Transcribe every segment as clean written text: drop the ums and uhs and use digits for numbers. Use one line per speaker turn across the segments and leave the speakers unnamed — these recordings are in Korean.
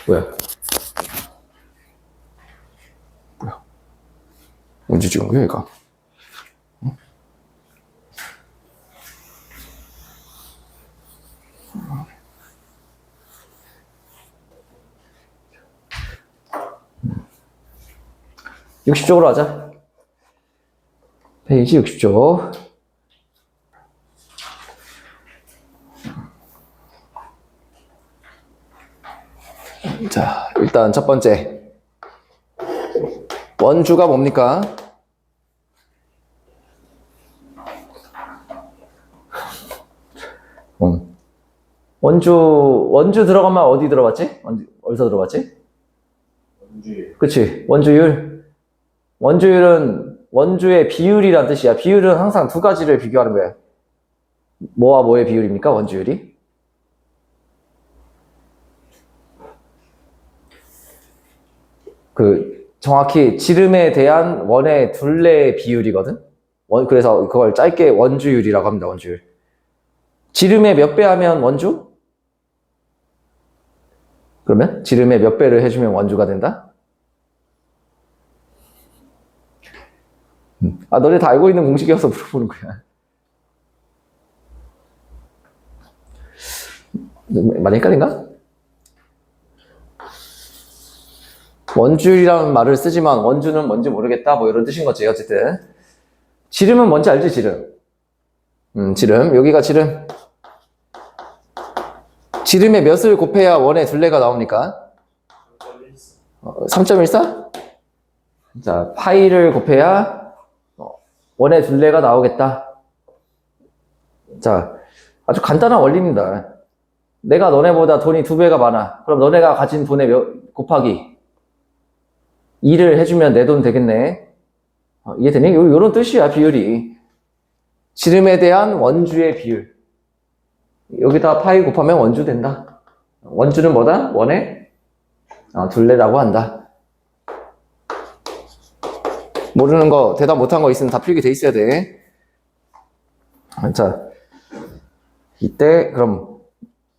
뭐야? 언제 찍은 거야, 얘가? 응? 음. 60쪽으로 하자. 페이지 60쪽. 자, 일단 첫 번째. 원주가 뭡니까? 원주 들어가면 어디 들어갔지? 어디서 들어갔지?
원주율.
그치, 원주율. 원주율은 원주의 비율이란 뜻이야. 비율은 항상 두 가지를 비교하는 거야. 뭐와 뭐의 비율입니까? 원주율이? 정확히 지름에 대한 원의 둘레의 비율이거든? 그래서 그걸 짧게 원주율이라고 합니다, 원주율. 지름의 몇 배 하면 원주? 그러면 지름의 몇 배를 해주면 원주가 된다? 너네 다 알고 있는 공식이어서 물어보는 거야. 많이 헷갈린가? 원주율이라는 말을 쓰지만 원주는 뭔지 모르겠다 뭐 이런 뜻인 거지. 어쨌든 지름은 뭔지 알지? 지름. 지름. 여기가 지름. 지름의 몇을 곱해야 원의 둘레가 나옵니까? 3.14? 자, 파이를 곱해야 원의 둘레가 나오겠다. 자, 아주 간단한 원리입니다. 내가 너네보다 돈이 2배가 많아. 그럼 너네가 가진 돈의 곱하기 2를 해주면 내 돈 되겠네. 이해되니? 요런 뜻이야, 비율이. 지름에 대한 원주의 비율. 여기다 파이 곱하면 원주 된다. 원주는 뭐다? 원의 둘레라고 한다. 모르는 거, 대답 못한 거 있으면 다 필기 돼 있어야 돼. 자, 이때 그럼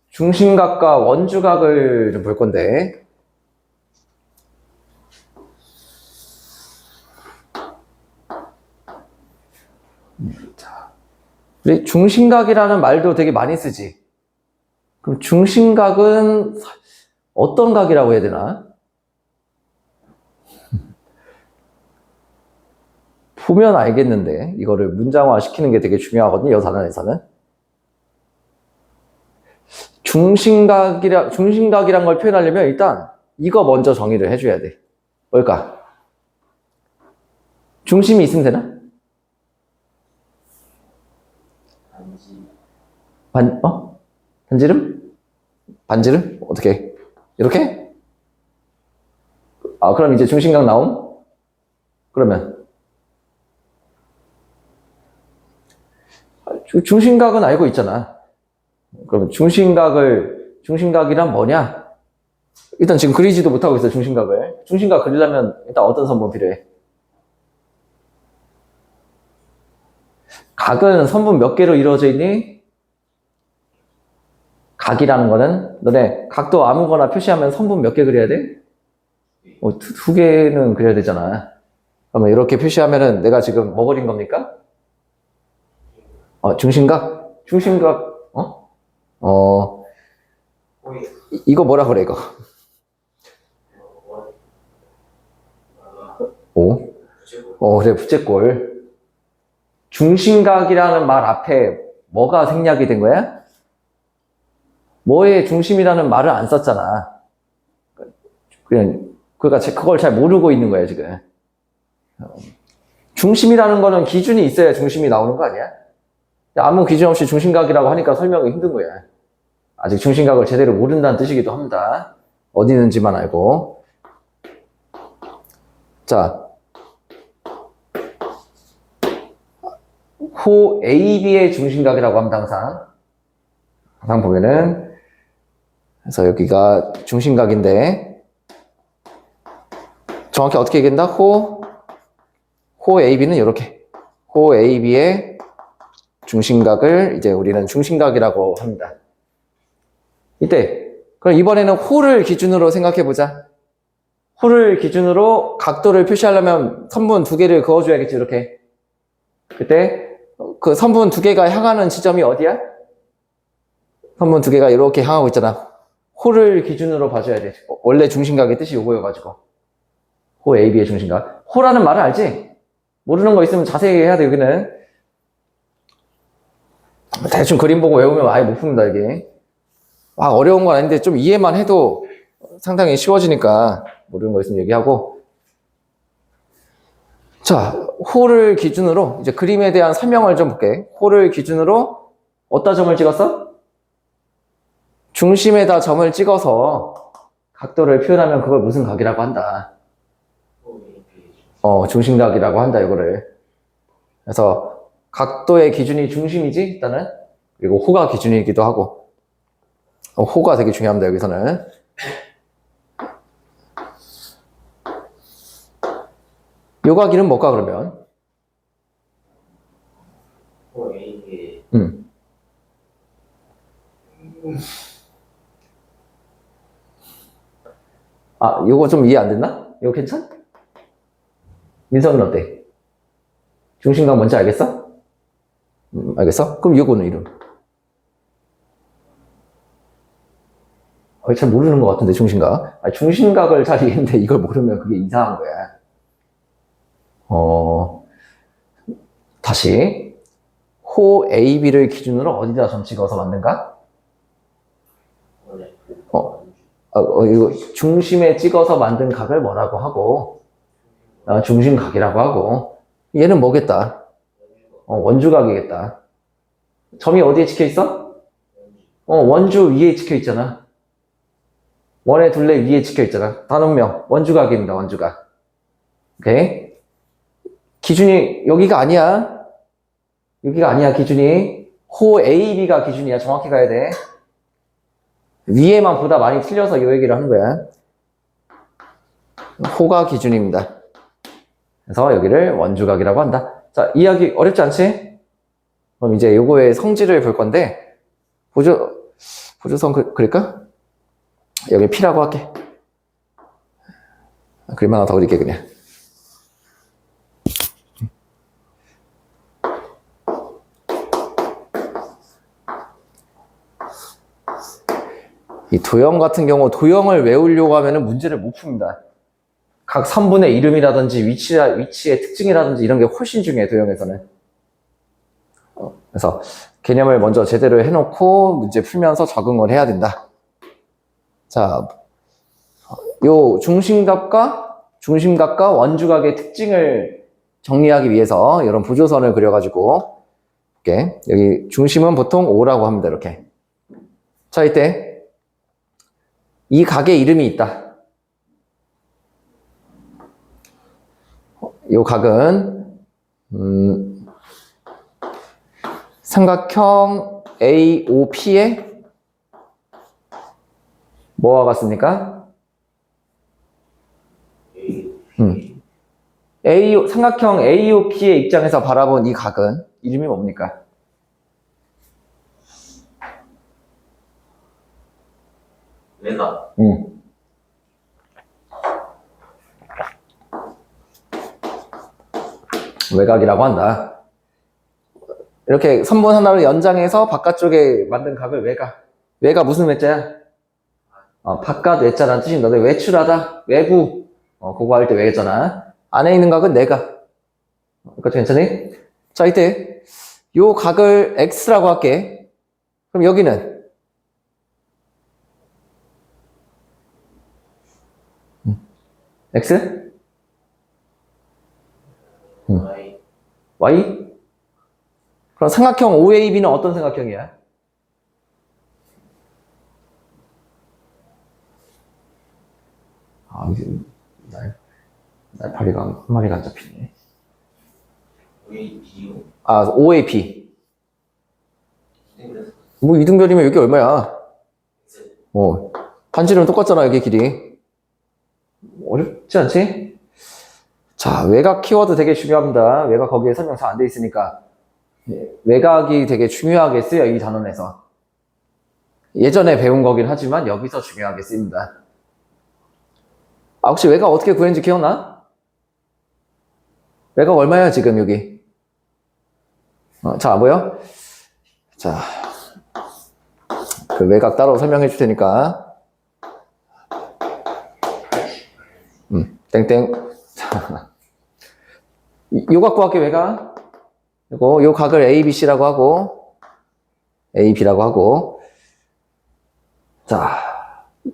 중심각과 원주각을 좀 볼 건데, 우리 중심각이라는 말도 되게 많이 쓰지. 그럼 중심각은 어떤 각이라고 해야 되나? 보면 알겠는데 이거를 문장화 시키는 게 되게 중요하거든요. 이 단원에서는. 중심각이란 걸 표현하려면 일단 이거 먼저 정의를 해줘야 돼. 뭘까? 중심이 있으면 되나? 반지름? 반지름? 어떻게? 이렇게? 그럼 이제 중심각 나옴? 그러면 중심각은 알고 있잖아. 그러면 중심각이란 뭐냐? 일단 지금 그리지도 못하고 있어, 중심각을. 중심각 그리려면 일단 어떤 선분 필요해? 각은 선분 몇 개로 이루어져 있니? 각이라는 거는 너네 각도 아무거나 표시하면 선분 몇 개 그려야 돼? 두 개는 그려야 되잖아. 그러면 이렇게 표시하면은 내가 지금 뭐 그린 겁니까? 중심각? 중심각, 이거 뭐라 그래, 이거? 그래, 부채꼴. 중심각이라는 말 앞에 뭐가 생략이 된 거야? 뭐의 중심이라는 말을 안 썼잖아. 그러니까 그걸 잘 모르고 있는 거야, 지금. 중심이라는 거는 기준이 있어야 중심이 나오는 거 아니야? 아무 기준 없이 중심각이라고 하니까 설명이 힘든 거야. 아직 중심각을 제대로 모른다는 뜻이기도 합니다. 어디 있는지만 알고. 자, 호 AB의 중심각이라고 합니다, 항상. 항상 보면은. 그래서 여기가 중심각인데, 정확히 어떻게 얘기한다? 호 AB는 이렇게. 호 AB의 중심각을 이제 우리는 중심각이라고 합니다. 이때, 그럼 이번에는 호를 기준으로 생각해 보자. 호를 기준으로 각도를 표시하려면 선분 두 개를 그어줘야겠지, 이렇게. 그때 그 선분 두 개가 향하는 지점이 어디야? 선분 두 개가 이렇게 향하고 있잖아. 호를 기준으로 봐줘야 돼. 원래 중심각의 뜻이 요거여가지고. 호 AB의 중심각. 호라는 말을 알지? 모르는 거 있으면 자세히 해야 돼, 여기는. 대충 그림 보고 외우면 아예 못 풉니다, 이게. 막 어려운 건 아닌데 좀 이해만 해도 상당히 쉬워지니까 모르는 거 있으면 얘기하고. 자, 호를 기준으로 이제 그림에 대한 설명을 좀 볼게. 호를 기준으로 어디다 점을 찍었어? 중심에다 점을 찍어서 각도를 표현하면 그걸 무슨 각이라고 한다. 중심각이라고 한다, 이거를. 그래서 각도의 기준이 중심이지, 일단은. 그리고 호가 기준이기도 하고. 호가 되게 중요합니다, 여기서는. 요 각이는 뭘까, 그러면? 요거 좀 이해 안 됐나? 이거 괜찮? 민성은 어때? 중심각 뭔지 알겠어? 알겠어? 그럼 요거는 이름. 잘 모르는 것 같은데, 중심각. 중심각을 잘 이해했는데 이걸 모르면 그게 이상한 거야. 다시. 호 AB를 기준으로 어디다 점 찍어서 만든가? 이거 중심에 찍어서 만든 각을 뭐라고 하고, 중심각이라고 하고, 얘는 뭐겠다? 원주각이겠다. 점이 어디에 찍혀 있어? 원주 위에 찍혀 있잖아. 원의 둘레 위에 찍혀 있잖아. 단원명, 원주각입니다, 원주각. 오케이? 기준이, 여기가 아니야. 여기가 아니야, 기준이. 호 AB가 기준이야. 정확히 가야 돼. 위에만 보다 많이 틀려서 이 얘기를 하는 거야. 호가 기준입니다. 그래서 여기를 원주각이라고 한다. 자, 이해하기 어렵지 않지? 그럼 이제 요거의 성질을 볼 건데, 보조선 그릴까? 여기 P라고 할게. 그림 하나 더 그릴게, 그냥. 이 도형 같은 경우 도형을 외우려고 하면 문제를 못 풉니다. 각 선분의 이름이라든지 위치의 특징이라든지 이런 게 훨씬 중요해, 도형에서는. 그래서 개념을 먼저 제대로 해놓고 문제 풀면서 적응을 해야 된다. 자, 요 중심각과 원주각의 특징을 정리하기 위해서 이런 부조선을 그려가지고 볼게. 여기 중심은 보통 O라고 합니다, 이렇게. 자, 이때 이 각의 이름이 있다. 이 각은 삼각형 AOP에 뭐와 같습니까? 삼각형 AOP의 입장에서 바라본 이 각은 이름이 뭡니까?
외곽.
외곽이라고 한다. 이렇게 선분 하나를 연장해서 바깥쪽에 만든 각을 외곽. 외가 무슨 외자야? 바깥 외자라는 뜻입니다. 외출하다, 외부. 그거 할 때 외잖아. 안에 있는 각은 내각. 그렇죠? 괜찮니? 자, 이때 요 각을 X라고 할게. 그럼 여기는 X? Y? 그럼 삼각형 OAB는 어떤 삼각형이야? 날파리가 한 마리가 안 잡히네. OAP. 뭐 이등변이면 여기 얼마야? 반지름 똑같잖아, 여기 길이. 어렵지 않지? 자, 외곽 키워드 되게 중요합니다. 외곽 거기에 설명 잘 안 돼 있으니까. 외곽이 되게 중요하게 쓰여, 이 단원에서. 예전에 배운 거긴 하지만 여기서 중요하게 쓰입니다. 아, 혹시 외곽 어떻게 구했는지 기억나? 외곽 얼마야, 지금 여기? 잘 안 보여? 자, 그 외곽 따로 설명해 줄 테니까. 땡땡. 요 각 구할게, 외곽. 요 각을 A, B, C라고 하고, A, B라고 하고. 자,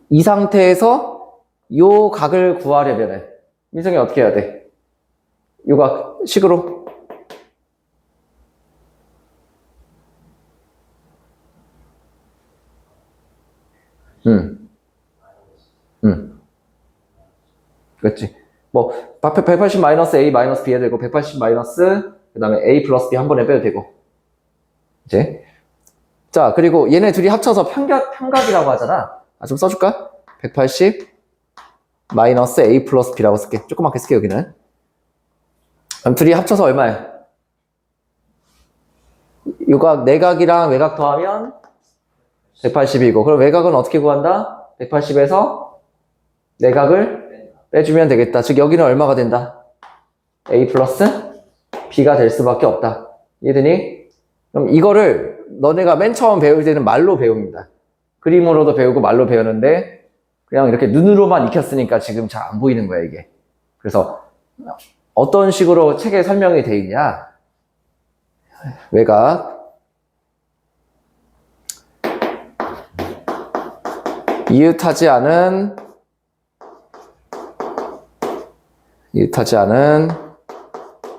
이 상태에서 요 각을 구하려면, 민성이 어떻게 해야 돼? 요 각, 식으로. 그렇지. 뭐, 180 마이너스 A 마이너스 B 해도 되고, 180 마이너스, 그 다음에 A 플러스 B 한 번에 빼도 되고. 이제. 자, 그리고 얘네 둘이 합쳐서 평각이라고 하잖아. 좀 써줄까? 180 마이너스 A 플러스 B라고 쓸게. 조그맣게 쓸게, 여기는. 그럼 둘이 합쳐서 얼마야? 요각, 내각이랑 외각 더하면 180이고. 그럼 외각은 어떻게 구한다? 180에서 내각을 빼주면 되겠다. 즉, 여기는 얼마가 된다? A 플러스 B가 될 수밖에 없다. 이해되니? 그럼 이거를 너네가 맨 처음 배울 때는 말로 배웁니다. 그림으로도 배우고 말로 배우는데 그냥 이렇게 눈으로만 익혔으니까 지금 잘 안 보이는 거야, 이게. 그래서 어떤 식으로 책에 설명이 돼 있냐? 외곽 이웃하지 않은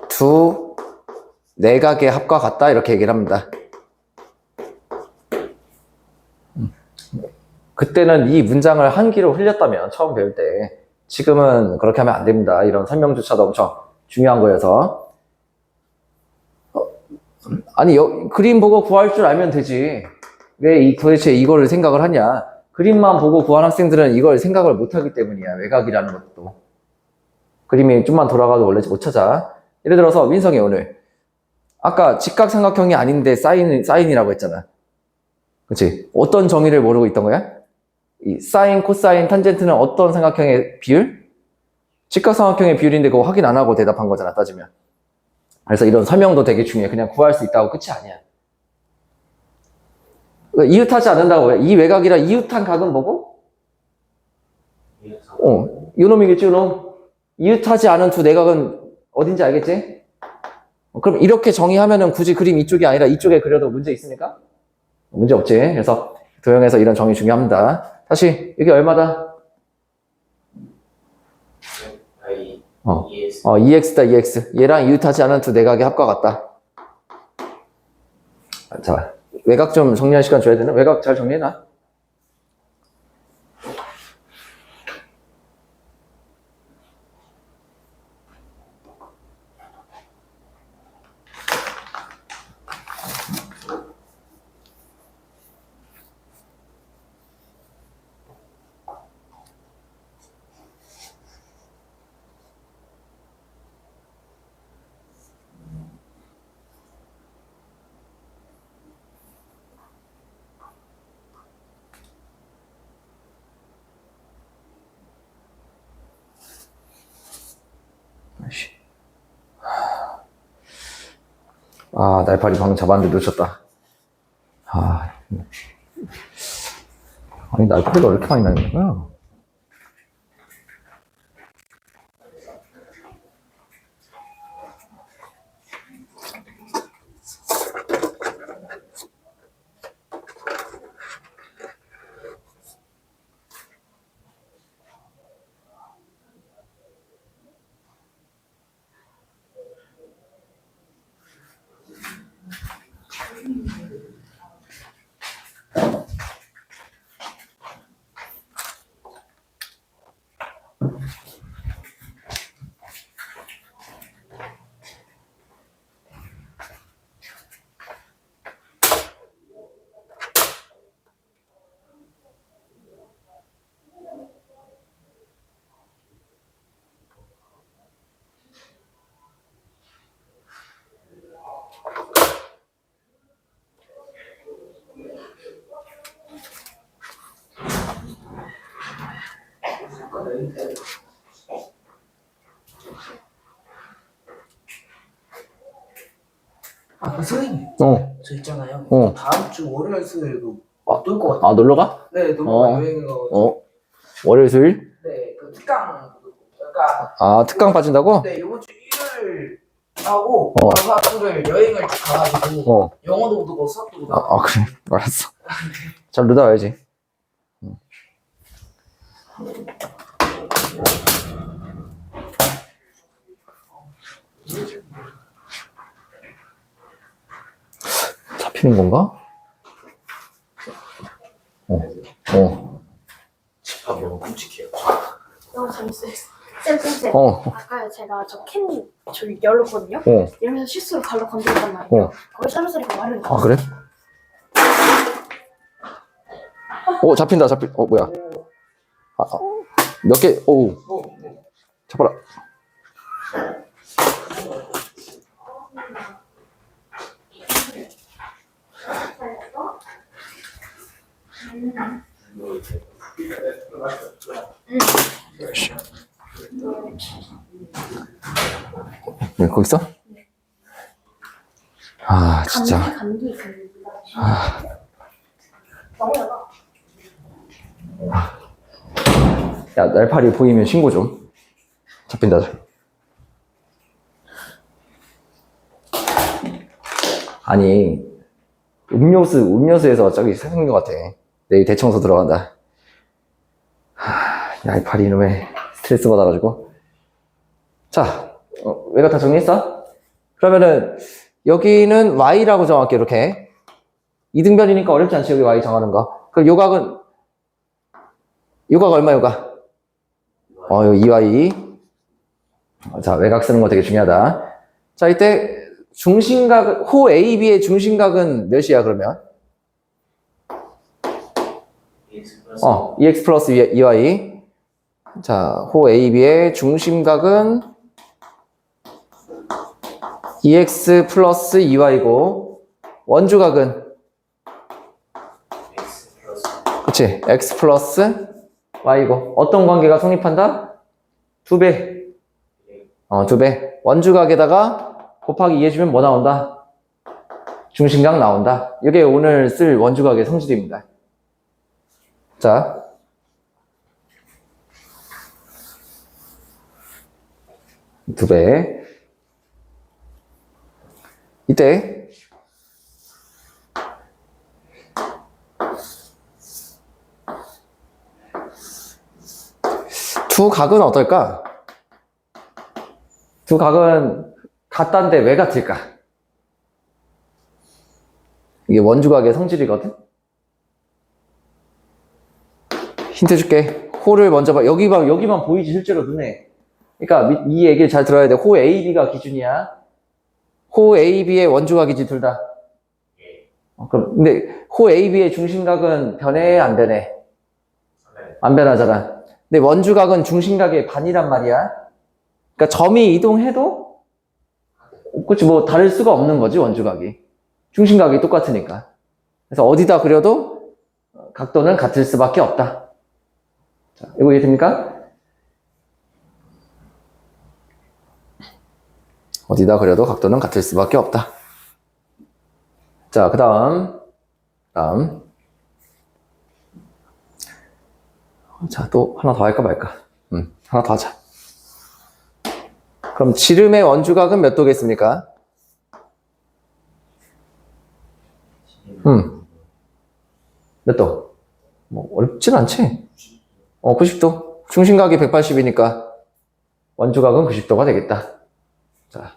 두 내각의 합과 같다, 이렇게 얘기를 합니다. 그때는 이 문장을 한 귀로 흘렸다면, 처음 배울 때. 지금은 그렇게 하면 안 됩니다. 이런 설명조차도 엄청 중요한 거여서. 아니, 그림 보고 구할 줄 알면 되지. 왜 도대체 이거를 생각을 하냐? 그림만 보고 구한 학생들은 이걸 생각을 못 하기 때문이야. 외곽이라는 것도. 그림이 좀만 돌아가도 원래 못 찾아. 예를 들어서 민성이 오늘 아까 직각삼각형이 아닌데 사인이라고 했잖아. 그치? 어떤 정의를 모르고 있던 거야? 이 사인, 코사인, 탄젠트는 어떤 삼각형의 비율? 직각삼각형의 비율인데 그거 확인 안 하고 대답한 거잖아, 따지면. 그래서 이런 설명도 되게 중요해. 그냥 구할 수 있다고 끝이 아니야. 이웃하지 않는다고 해. 이 외곽이라 이웃한 각은 뭐고? 요놈이겠지, 요놈. 이웃하지 않은 두 내각은 어딘지 알겠지? 그럼 이렇게 정의하면은 굳이 그림 이쪽이 아니라 이쪽에 그려도 문제 있습니까? 문제 없지. 그래서 도형에서 이런 정의 중요합니다. 다시, 이게 얼마다? EX다, EX. 얘랑 이웃하지 않은 두 내각의 합과 같다. 자, 외곽 좀 정리할 시간 줘야 되나? 외곽 잘 정리해놔. 아, 날파리 방금 잡았는데 놓쳤다. 아니, 날파리가 왜 이렇게 많이 나는 거야?
선생님,
어,
저 있잖아요.
어.
다음 주 월요일 수요일도
아,
놀 것 같아요.
아, 놀러 가?
네, 놀러
어.
여행 가.
월요일, 수요일?
네, 그 특강. 그러니까
아, 특강 빠진다고?
네, 이번 주 일요일 하고
어.
화요일 여행을 쭉 가가지고
어.
영어도 보고 수학도 보고.
아, 그래. 알았어. 잘 놀다 와야지. 잡히는 건가?
집합 너무 끔찍해요.
너무 재밌어요. 쌤.
어.
아까 제가 저 캔 열었거든요. 이러면서 실수로 발로 건드렸단 말이에요. 거기 사람 소리가 말을
아, 그래? 잡힌다, 뭐야. 몇 개, 잡아라. 네, 거기 있어? 아, 진짜.
감기. 너무 얇아.
야, 날파리 보이면 신고 좀. 잡힌다. 아니, 음료수에서 저기 생긴 것 같아. 내일 대청소 들어간다. 날파리 이놈의 스트레스 받아가지고. 자, 외가 다 정리했어? 그러면은, 여기는 Y라고 정할게, 이렇게. 이등변이니까 어렵지 않지, 여기 Y 정하는 거. 그럼 요각은 얼마, 요각? 여기 2Y. 자, 외곽 쓰는 거 되게 중요하다. 자, 이때 중심각, 호 AB의 중심각은 몇이야, 그러면? EX 플러스 2Y. 자, 호 AB의 중심각은 EX 플러스 2Y고, 원주각은? 그치, X 플러스 Y고. 어떤 관계가 성립한다? 2배. 2배. 원주각에다가 곱하기 2 해주면 뭐 나온다? 중심각 나온다. 이게 오늘 쓸 원주각의 성질입니다. 자. 두 배. 이때 두 각은 어떨까? 두 각은 같단데 왜 같을까? 이게 원주각의 성질이거든? 힌트 줄게. 호를 먼저 봐. 여기만 보이지, 실제로 눈에. 그러니까 이 얘기를 잘 들어야 돼. 호 AB가 기준이야. 호 AB의 원주각이지, 둘 다. 근데 호 AB의 중심각은 변해, 안 변해? 안 변하잖아. 근데 원주각은 중심각의 반이란 말이야. 그러니까 점이 이동해도 그치, 뭐 다를 수가 없는 거지, 원주각이. 중심각이 똑같으니까. 그래서 어디다 그려도 각도는 같을 수밖에 없다. 자, 이거 이해됩니까? 어디다 그려도 각도는 같을 수밖에 없다. 자, 그 다음. 자, 또 하나 더 할까 말까? 하나 더 하자. 그럼 지름의 원주각은 몇 도겠습니까? 몇 도? 뭐 어렵진 않지? 90도. 중심각이 180이니까 원주각은 90도가 되겠다. 자.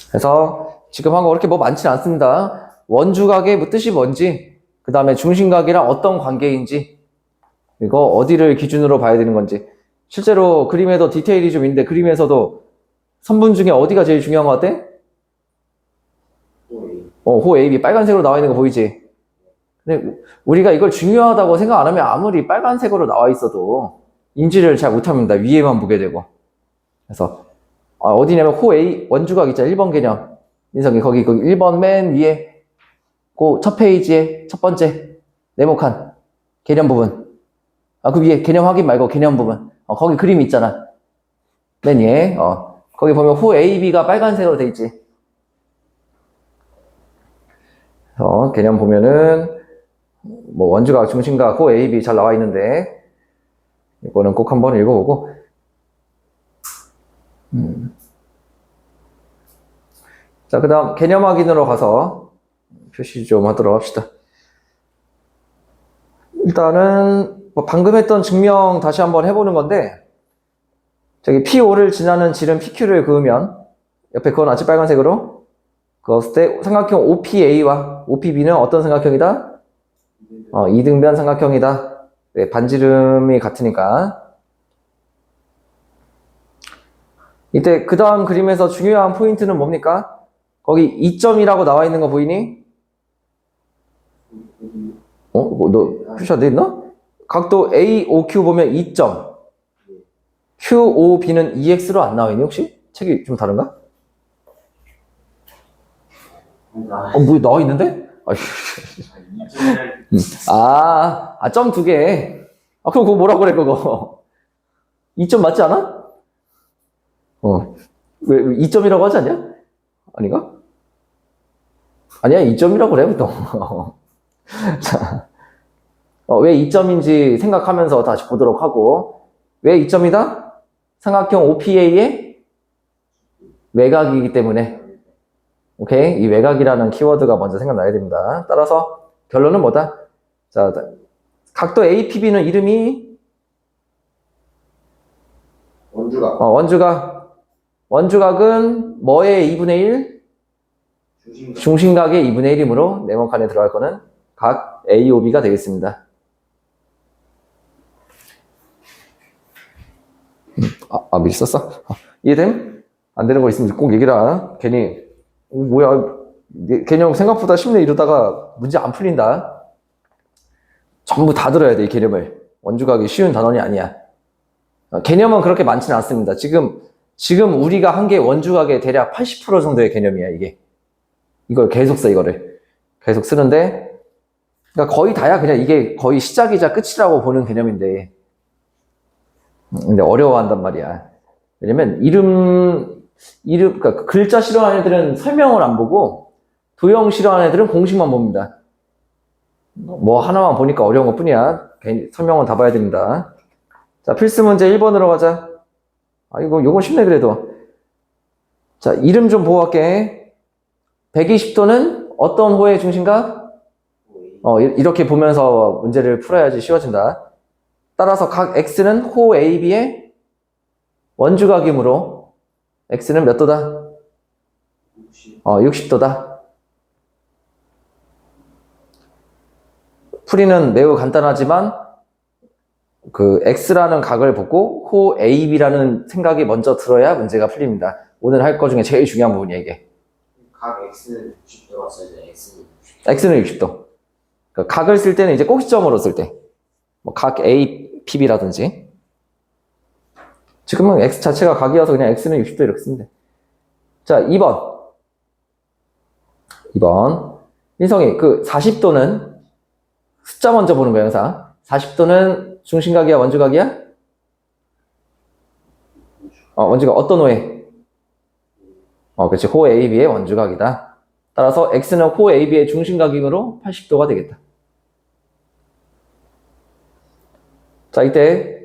그래서 지금 한 거 그렇게 뭐 많지는 않습니다. 원주각의 뭐 뜻이 뭔지, 그 다음에 중심각이랑 어떤 관계인지, 이거 어디를 기준으로 봐야 되는 건지. 실제로 그림에도 디테일이 좀 있는데, 그림에서도 선분 중에 어디가 제일 중요한 것 같아? 호 AB 빨간색으로 나와 있는 거 보이지? 근데 우리가 이걸 중요하다고 생각 안 하면 아무리 빨간색으로 나와 있어도 인지를 잘 못합니다. 위에만 보게 되고. 그래서 어디냐면 호 A 원주각 있잖아. 1번 개념. 인석이 거기 1번 맨 위에 그 첫 페이지에 첫 번째 네모칸 개념 부분. 그 위에 개념 확인 말고 개념 부분. 거기 그림이 있잖아. 맨 위에. 거기 보면 호 AB가 빨간색으로 돼 있지. 개념 보면은 뭐 원주각, 중심각, 호 AB 잘 나와 있는데 이거는 꼭 한번 읽어보고. 자, 그 다음 개념 확인으로 가서 표시 좀 하도록 합시다. 일단은 뭐 방금 했던 증명 다시 한번 해보는 건데, 저기 P5를 지나는 지름 PQ를 그으면 옆에 그건 아직 빨간색으로 그었을 때 삼각형 OPA와 OPB는 어떤 삼각형이다? 이등변 삼각형이다. 네, 반지름이 같으니까. 이때 그 다음 그림에서 중요한 포인트는 뭡니까? 거기 2점이라고 나와 있는 거 보이니? 너 표시 안 돼 있나? 각도 AOQ 보면 2점. QOB는 EX로 안 나와 있니 혹시? 책이 좀 다른가? 뭐 나와 있는데? 점 두 개. 그럼 그거 뭐라고 그래 그거? 2점 맞지 않아? 왜 2점이라고 하지 않냐? 아닌가? 아니야, 2점이라고 그래, 보통. 자, 왜 2점인지 생각하면서 다시 보도록 하고, 왜 2점이다? 삼각형 OPA의 외곽이기 때문에. 오케이? 이 외곽이라는 키워드가 먼저 생각나야 됩니다. 따라서 결론은 뭐다? 자, 각도 APB는 이름이 원주각. 원주각은 뭐의 2분의 1? 중심각의 2분의 1이므로 네모칸에 들어갈 거는 각 AOB가 되겠습니다. 미리 썼어? 이해됨? 안 되는 거 있으면 꼭 얘기라. 괜히 뭐야 개념 생각보다 쉽네 이러다가 문제 안 풀린다. 전부 다 들어야 돼, 이 개념을. 원주각이 쉬운 단원이 아니야. 개념은 그렇게 많지는 않습니다. 지금 우리가 한 게 원주각의 대략 80% 정도의 개념이야, 이게. 이걸 계속 써, 이거를. 계속 쓰는데, 그러니까 거의 다야. 그냥 이게 거의 시작이자 끝이라고 보는 개념인데. 근데 어려워한단 말이야. 왜냐면, 그러니까 글자 싫어하는 애들은 설명을 안 보고, 도형 싫어하는 애들은 공식만 봅니다. 뭐 하나만 보니까 어려운 것 뿐이야. 설명은 다 봐야 됩니다. 자, 필수 문제 1번으로 가자. 요건 쉽네, 그래도. 자, 이름 좀 보고 갈게. 120도는 어떤 호의 중심각? 이렇게 보면서 문제를 풀어야지 쉬워진다. 따라서 각 X는 호 AB의 원주각이므로 X는 몇 도다? 60도다. 풀이는 매우 간단하지만 그 X라는 각을 보고 호 AB라는 생각이 먼저 들어야 문제가 풀립니다. 오늘 할 거 중에 제일 중요한 부분이야, 이게.
각 X는 60도가 써야 X는
X는 60도. 그러니까 각을 쓸 때는 이제 꼭지점으로 쓸 때. 뭐 각 A, PB라든지. 지금은 X 자체가 각이어서 그냥 X는 60도 이렇게 쓰면 돼. 자, 2번. 인성이, 40도는 숫자 먼저 보는 거야, 항상. 40도는 중심각이야, 원주각이야? 원주각 어떤 호에? 그렇지. 호 AB의 원주각이다. 따라서 X는 호 AB의 중심각이므로 80도가 되겠다. 자, 이때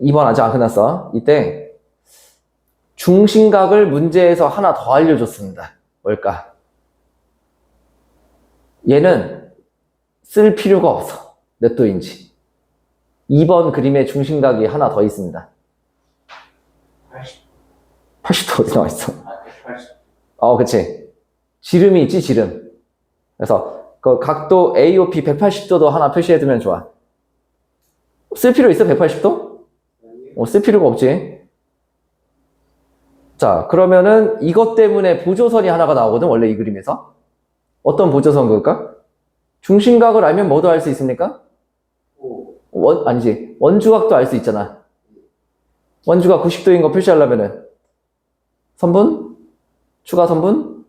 2번 아직 안 끝났어. 이때 중심각을 문제에서 하나 더 알려줬습니다. 뭘까? 얘는 쓸 필요가 없어. 몇 도인지. 2번 그림에 중심각이 하나 더 있습니다. 80도 어디 나와 있어?
180.
그치. 지름이 있지, 지름. 그래서 그 각도 AOP 180도도 하나 표시해두면 좋아. 쓸 필요 있어, 180도? 쓸 필요가 없지. 자, 그러면은 이것 때문에 보조선이 하나가 나오거든, 원래 이 그림에서. 어떤 보조선 그을까? 중심각을 알면 뭐도 알 수 있습니까? 아니지. 원주각도 알 수 있잖아. 원주각 90도인 거 표시하려면은 선분? 추가 선분?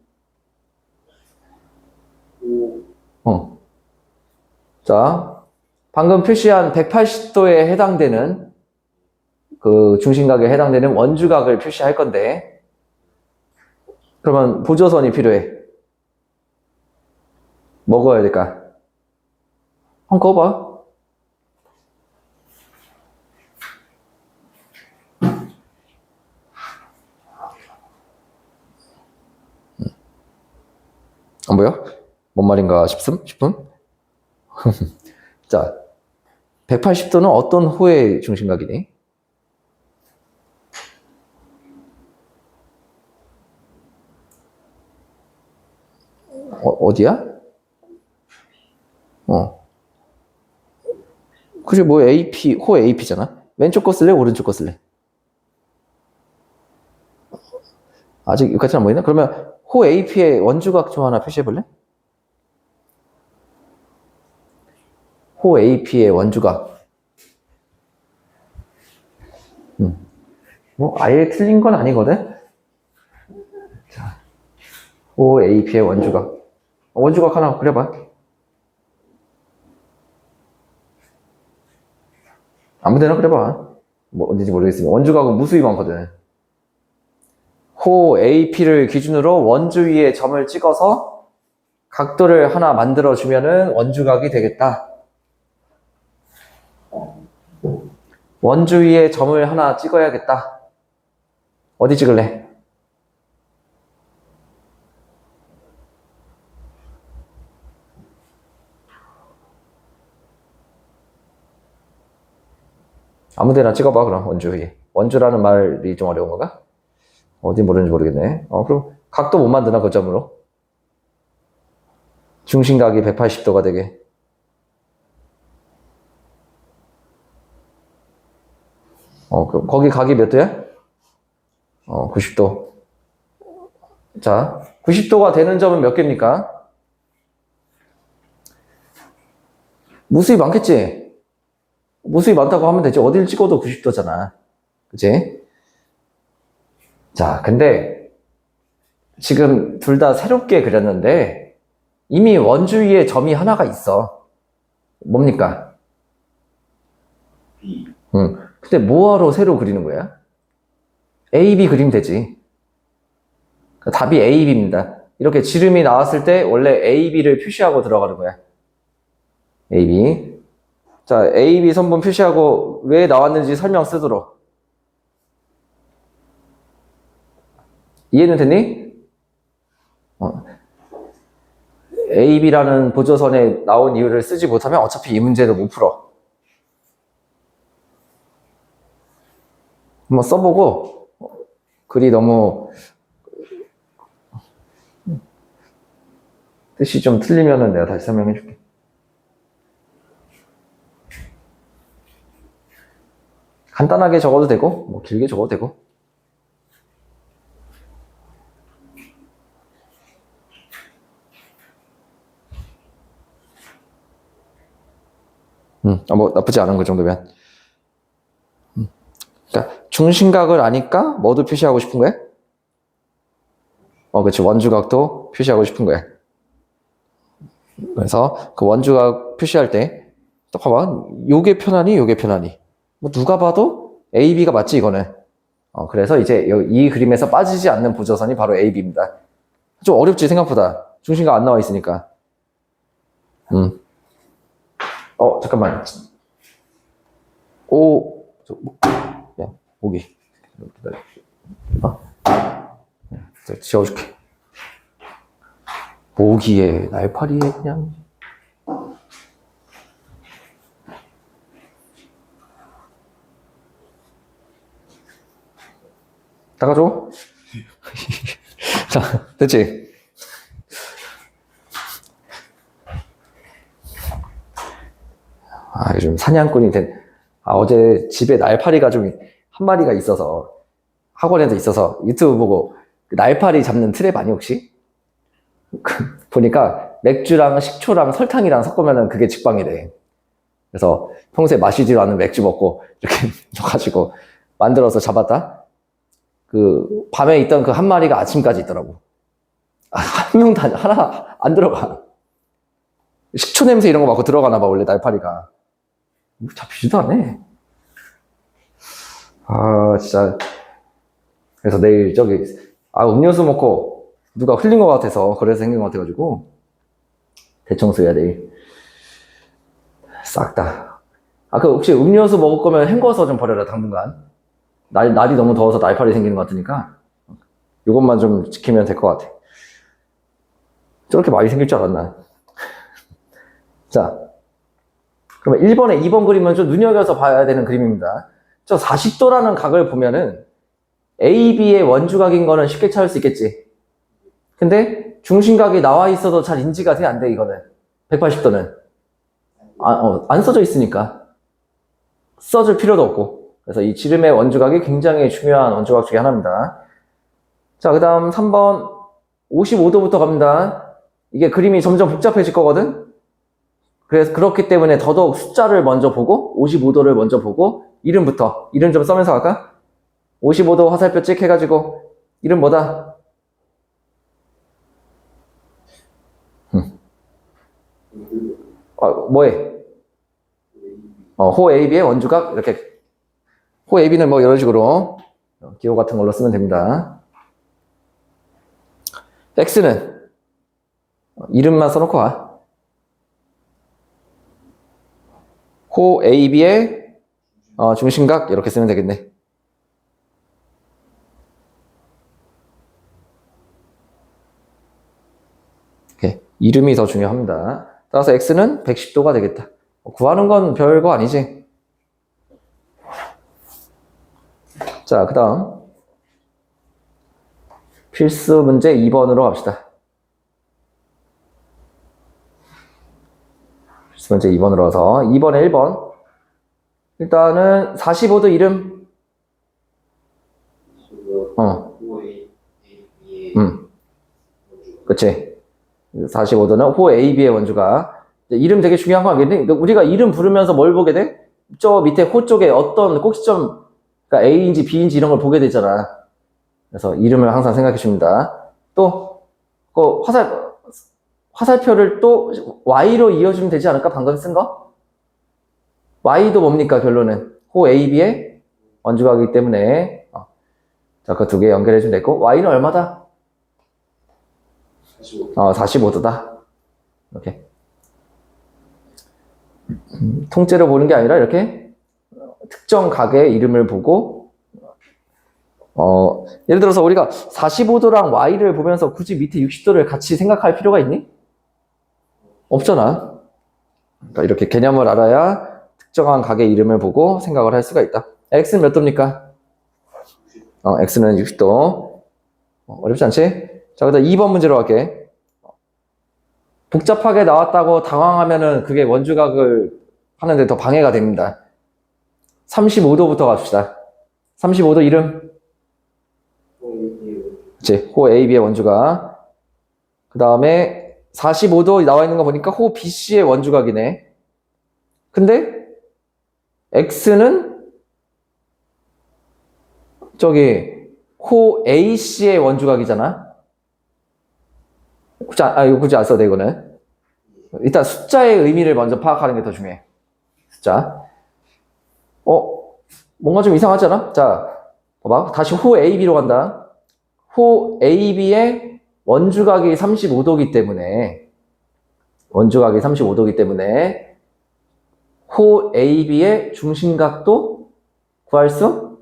자, 방금 표시한 180도에 해당되는 그 중심각에 해당되는 원주각을 표시할 건데 그러면 보조선이 필요해. 뭐 그어야 될까? 한번 그어봐. 안 보여? 뭔 말인가 싶음? 자, 180도는 어떤 호의 중심각이니? 어디야? 그래, 뭐 AP, 호 AP잖아? 왼쪽 거 쓸래? 오른쪽 거 쓸래? 아직 여기까지 안 보이나? 그러면 호 AP의 원주각 좀 하나 표시해 볼래? 호 AP의 원주각. 뭐 아예 틀린 건 아니거든? 자, 호 AP의 원주각. 원주각 하나 그려봐. 아무데나 그려봐. 뭐 어딘지 모르겠으면 원주각은 무수히 많거든. 호 AP를 기준으로 원주 위에 점을 찍어서 각도를 하나 만들어 주면은 원주각이 되겠다. 원주 위에 점을 하나 찍어야겠다. 어디 찍을래? 아무데나 찍어봐. 그럼 원주 위에. 원주라는 말이 좀 어려운 건가? 어디 모르는지 모르겠네. 그럼 각도 못 만드나 그 점으로? 중심각이 180도가 되게. 그럼 거기 각이 몇 도야? 90도. 자, 90도가 되는 점은 몇 개입니까? 무수히 많겠지? 무수히 많다고 하면 되지. 어딜 찍어도 90도잖아. 그치? 자, 근데 지금 둘 다 새롭게 그렸는데 이미 원주 위에 점이 하나가 있어. 뭡니까?
B.
근데 뭐하러 새로 그리는 거야? A, B 그리면 되지. 답이 A, B입니다. 이렇게 지름이 나왔을 때 원래 A, B를 표시하고 들어가는 거야. A, B. 자, A, B 선분 표시하고 왜 나왔는지 설명 쓰도록. 이해는 됐니? A, B라는 보조선에 나온 이유를 쓰지 못하면 어차피 이 문제도 못 풀어. 한번 써보고 글이 너무 뜻이 좀 틀리면은 내가 다시 설명해 줄게. 간단하게 적어도 되고 뭐 길게 적어도 되고. 뭐 나쁘지 않은 그 정도면. 그러니까 중심각을 아니까 뭐도 표시하고 싶은 거야? 그렇지. 원주각도 표시하고 싶은 거야. 그래서 그 원주각 표시할 때 또 봐봐. 요게 편하니 요게 편하니. 뭐 누가 봐도 A, B가 맞지 이거는. 그래서 이제 이 그림에서 빠지지 않는 보조선이 바로 A, B입니다. 좀 어렵지 생각보다. 중심각 안 나와 있으니까. 잠깐만. 야, 보기. 지워줄게. 모기에 날파리에 그냥. 닦아줘. 자, 됐지? 요즘 사냥꾼이 어제 집에 날파리가 좀 한 마리가 있어서 학원에도 있어서 유튜브 보고 날파리 잡는 트랩 아니 혹시? 보니까 맥주랑 식초랑 설탕이랑 섞으면 그게 직방이래. 그래서 평소에 마시지도 않은 맥주 먹고 이렇게 넣어가지고 만들어서 잡았다. 그 밤에 있던 그 한 마리가 아침까지 있더라고. 한 명도 하나 안 들어가. 식초 냄새 이런 거 맡고 들어가나 봐 원래 날파리가. 잡히지도 않네. 아, 진짜. 그래서 내일 음료수 먹고 누가 흘린 것 같아서, 그래서 생긴 것 같아가지고, 대청소해야 내일. 싹 다. 혹시 음료수 먹을 거면 헹궈서 좀 버려라, 당분간. 날이 너무 더워서 날파리 생기는 것 같으니까, 이것만 좀 지키면 될 것 같아. 저렇게 많이 생길 줄 알았나. 자, 그러면 1번에 2번 그림은 좀 눈여겨서 봐야 되는 그림입니다. 저 40도라는 각을 보면은 AB의 원주각인 거는 쉽게 찾을 수 있겠지. 근데 중심각이 나와 있어도 잘 인지가 돼, 안 돼, 이거는. 180도는. 안 써져 있으니까. 써줄 필요도 없고. 그래서 이 지름의 원주각이 굉장히 중요한 원주각 중에 하나입니다. 자, 그 다음 3번 55도부터 갑니다. 이게 그림이 점점 복잡해질 거거든? 그래서 그렇기 때문에 더더욱 숫자를 먼저 보고 55도를 먼저 보고 이름 좀 써면서 갈까? 55도 화살표 찍 해가지고 이름 뭐다? 뭐해? 호 AB의 원주각 이렇게 호 AB는 뭐 이런 식으로 기호 같은 걸로 쓰면 됩니다. X는 이름만 써놓고 와. 호 AB의 중심각 이렇게 쓰면 되겠네. 오케이. 이름이 더 중요합니다. 따라서 X는 110도가 되겠다. 구하는 건 별거 아니지. 자, 그 다음 필수 문제 2번으로 갑시다. 필수 문제 2번으로 와서 2번에 1번 일단은 45도 이름 그치. 45도는 호 AB의 원주각. 이름 되게 중요한 거 알겠니? 우리가 이름 부르면서 뭘 보게 돼? 저 밑에 호 쪽에 어떤 꼭지점, 그러니까 A인지 B인지 이런 걸 보게 되잖아. 그래서 이름을 항상 생각해 줍니다. 또, 그 화살표를 또 Y로 이어주면 되지 않을까? 방금 쓴 거? Y도 뭡니까? 결론은. 호 AB의 원주각이기 때문에. 자, 그 두 개 연결해 주면 되고, Y는 얼마다? 45도다. 이렇게. 통째로 보는 게 아니라 이렇게 특정 각의 이름을 보고, 예를 들어서 우리가 45도랑 Y를 보면서 굳이 밑에 60도를 같이 생각할 필요가 있니? 없잖아. 그러니까 이렇게 개념을 알아야 특정한 각의 이름을 보고 생각을 할 수가 있다. X는 몇 도입니까? X는 60도. 어렵지 않지? 자, 그다음 2번 문제로 갈게. 복잡하게 나왔다고 당황하면은 그게 원주각을 하는데 더 방해가 됩니다. 35도부터 갑시다. 35도 이름? 그치, 호 AB의 원주각. 그 다음에 45도 나와 있는 거 보니까 호 BC의 원주각이네. 근데 X는 호 AC의 원주각이잖아. 이거 굳이 안 써도 돼, 이거는. 일단 숫자의 의미를 먼저 파악하는 게 더 중요해. 숫자. 뭔가 좀 이상하지 않아? 자, 봐봐. 다시 호 AB로 간다. 호 AB의 원주각이 35도기 때문에, 호 AB의 중심각도 구할 수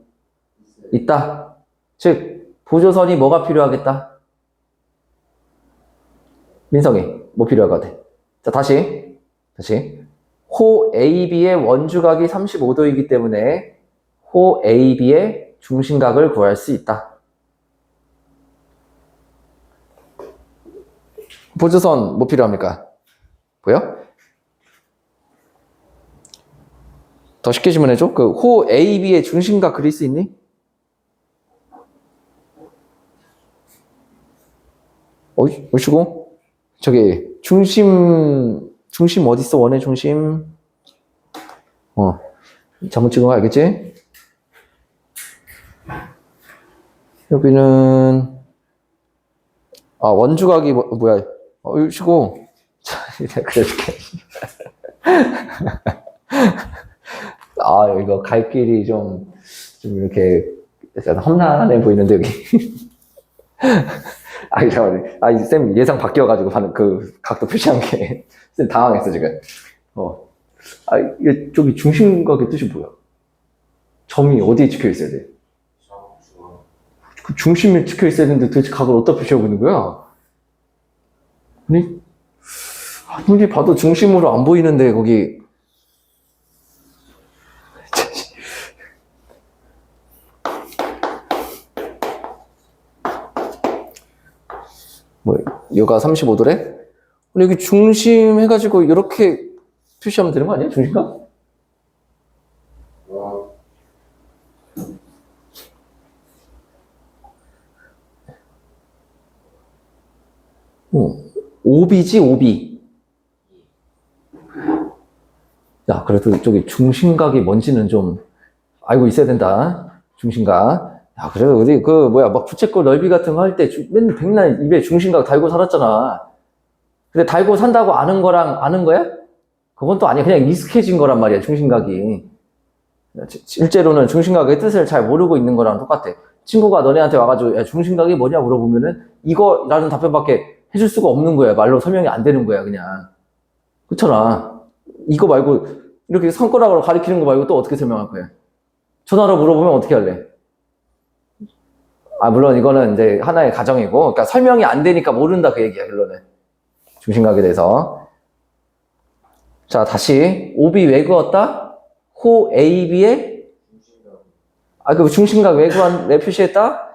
있다. 즉, 보조선이 뭐가 필요하겠다? 민성이, 뭐 필요할 것 같아? 자, 다시. 호 AB의 원주각이 35도이기 때문에 호 AB의 중심각을 구할 수 있다. 보조선 뭐 필요합니까? 보여? 더 쉽게 질문해줘. 그 호 AB의 중심각 그릴 수 있니? 오시고 중심 어딨어? 원의 중심. 잘못 찍은 거 알겠지? 여기는 원주각이 뭐야? 오시고 자, 이제 그려줄게. 이거 갈 길이 좀 이렇게 약간 험난해 보이는데, 여기. 잠깐만. 쌤 예상 바뀌어가지고 그 각도 표시한 게. 쌤 당황했어, 지금. 이게 저기 중심각의 뜻이 뭐야? 점이 어디에 찍혀 있어야 돼? 그 중심에 찍혀 있어야 되는데 도대체 각을 어디다 표시하고 있는 거야? 아무리 봐도 중심으로 안 보이는데, 거기. 여가 35도래? 근데 여기 중심 해가지고 이렇게 표시하면 되는 거 아니야? 중심각? OB지, OB. 야, 그래도 저기 중심각이 뭔지는 좀 알고 있어야 된다. 중심각. 야, 그래, 우리, 막 부채꼴 넓이 같은 거 할 때, 맨날 백날 입에 중심각 달고 살았잖아. 근데 달고 산다고 아는 거랑 아는 거야? 그건 또 아니야. 그냥 익숙해진 거란 말이야, 중심각이. 실제로는 중심각의 뜻을 잘 모르고 있는 거랑 똑같아. 친구가 너네한테 와가지고, 야, 중심각이 뭐냐 물어보면은, 이거라는 답변밖에 해줄 수가 없는 거야. 말로 설명이 안 되는 거야, 그냥. 그렇잖아. 이거 말고, 이렇게 손가락으로 가리키는 거 말고 또 어떻게 설명할 거야? 전화로 물어보면 어떻게 할래? 물론 이거는 이제 하나의 가정이고, 그러니까 설명이 안 되니까 모른다 그 얘기야, 결론은. 중심각에 대해서. 자, 다시. OB 왜 그었다? 호 AB의 그 중심각 왜 표시했다?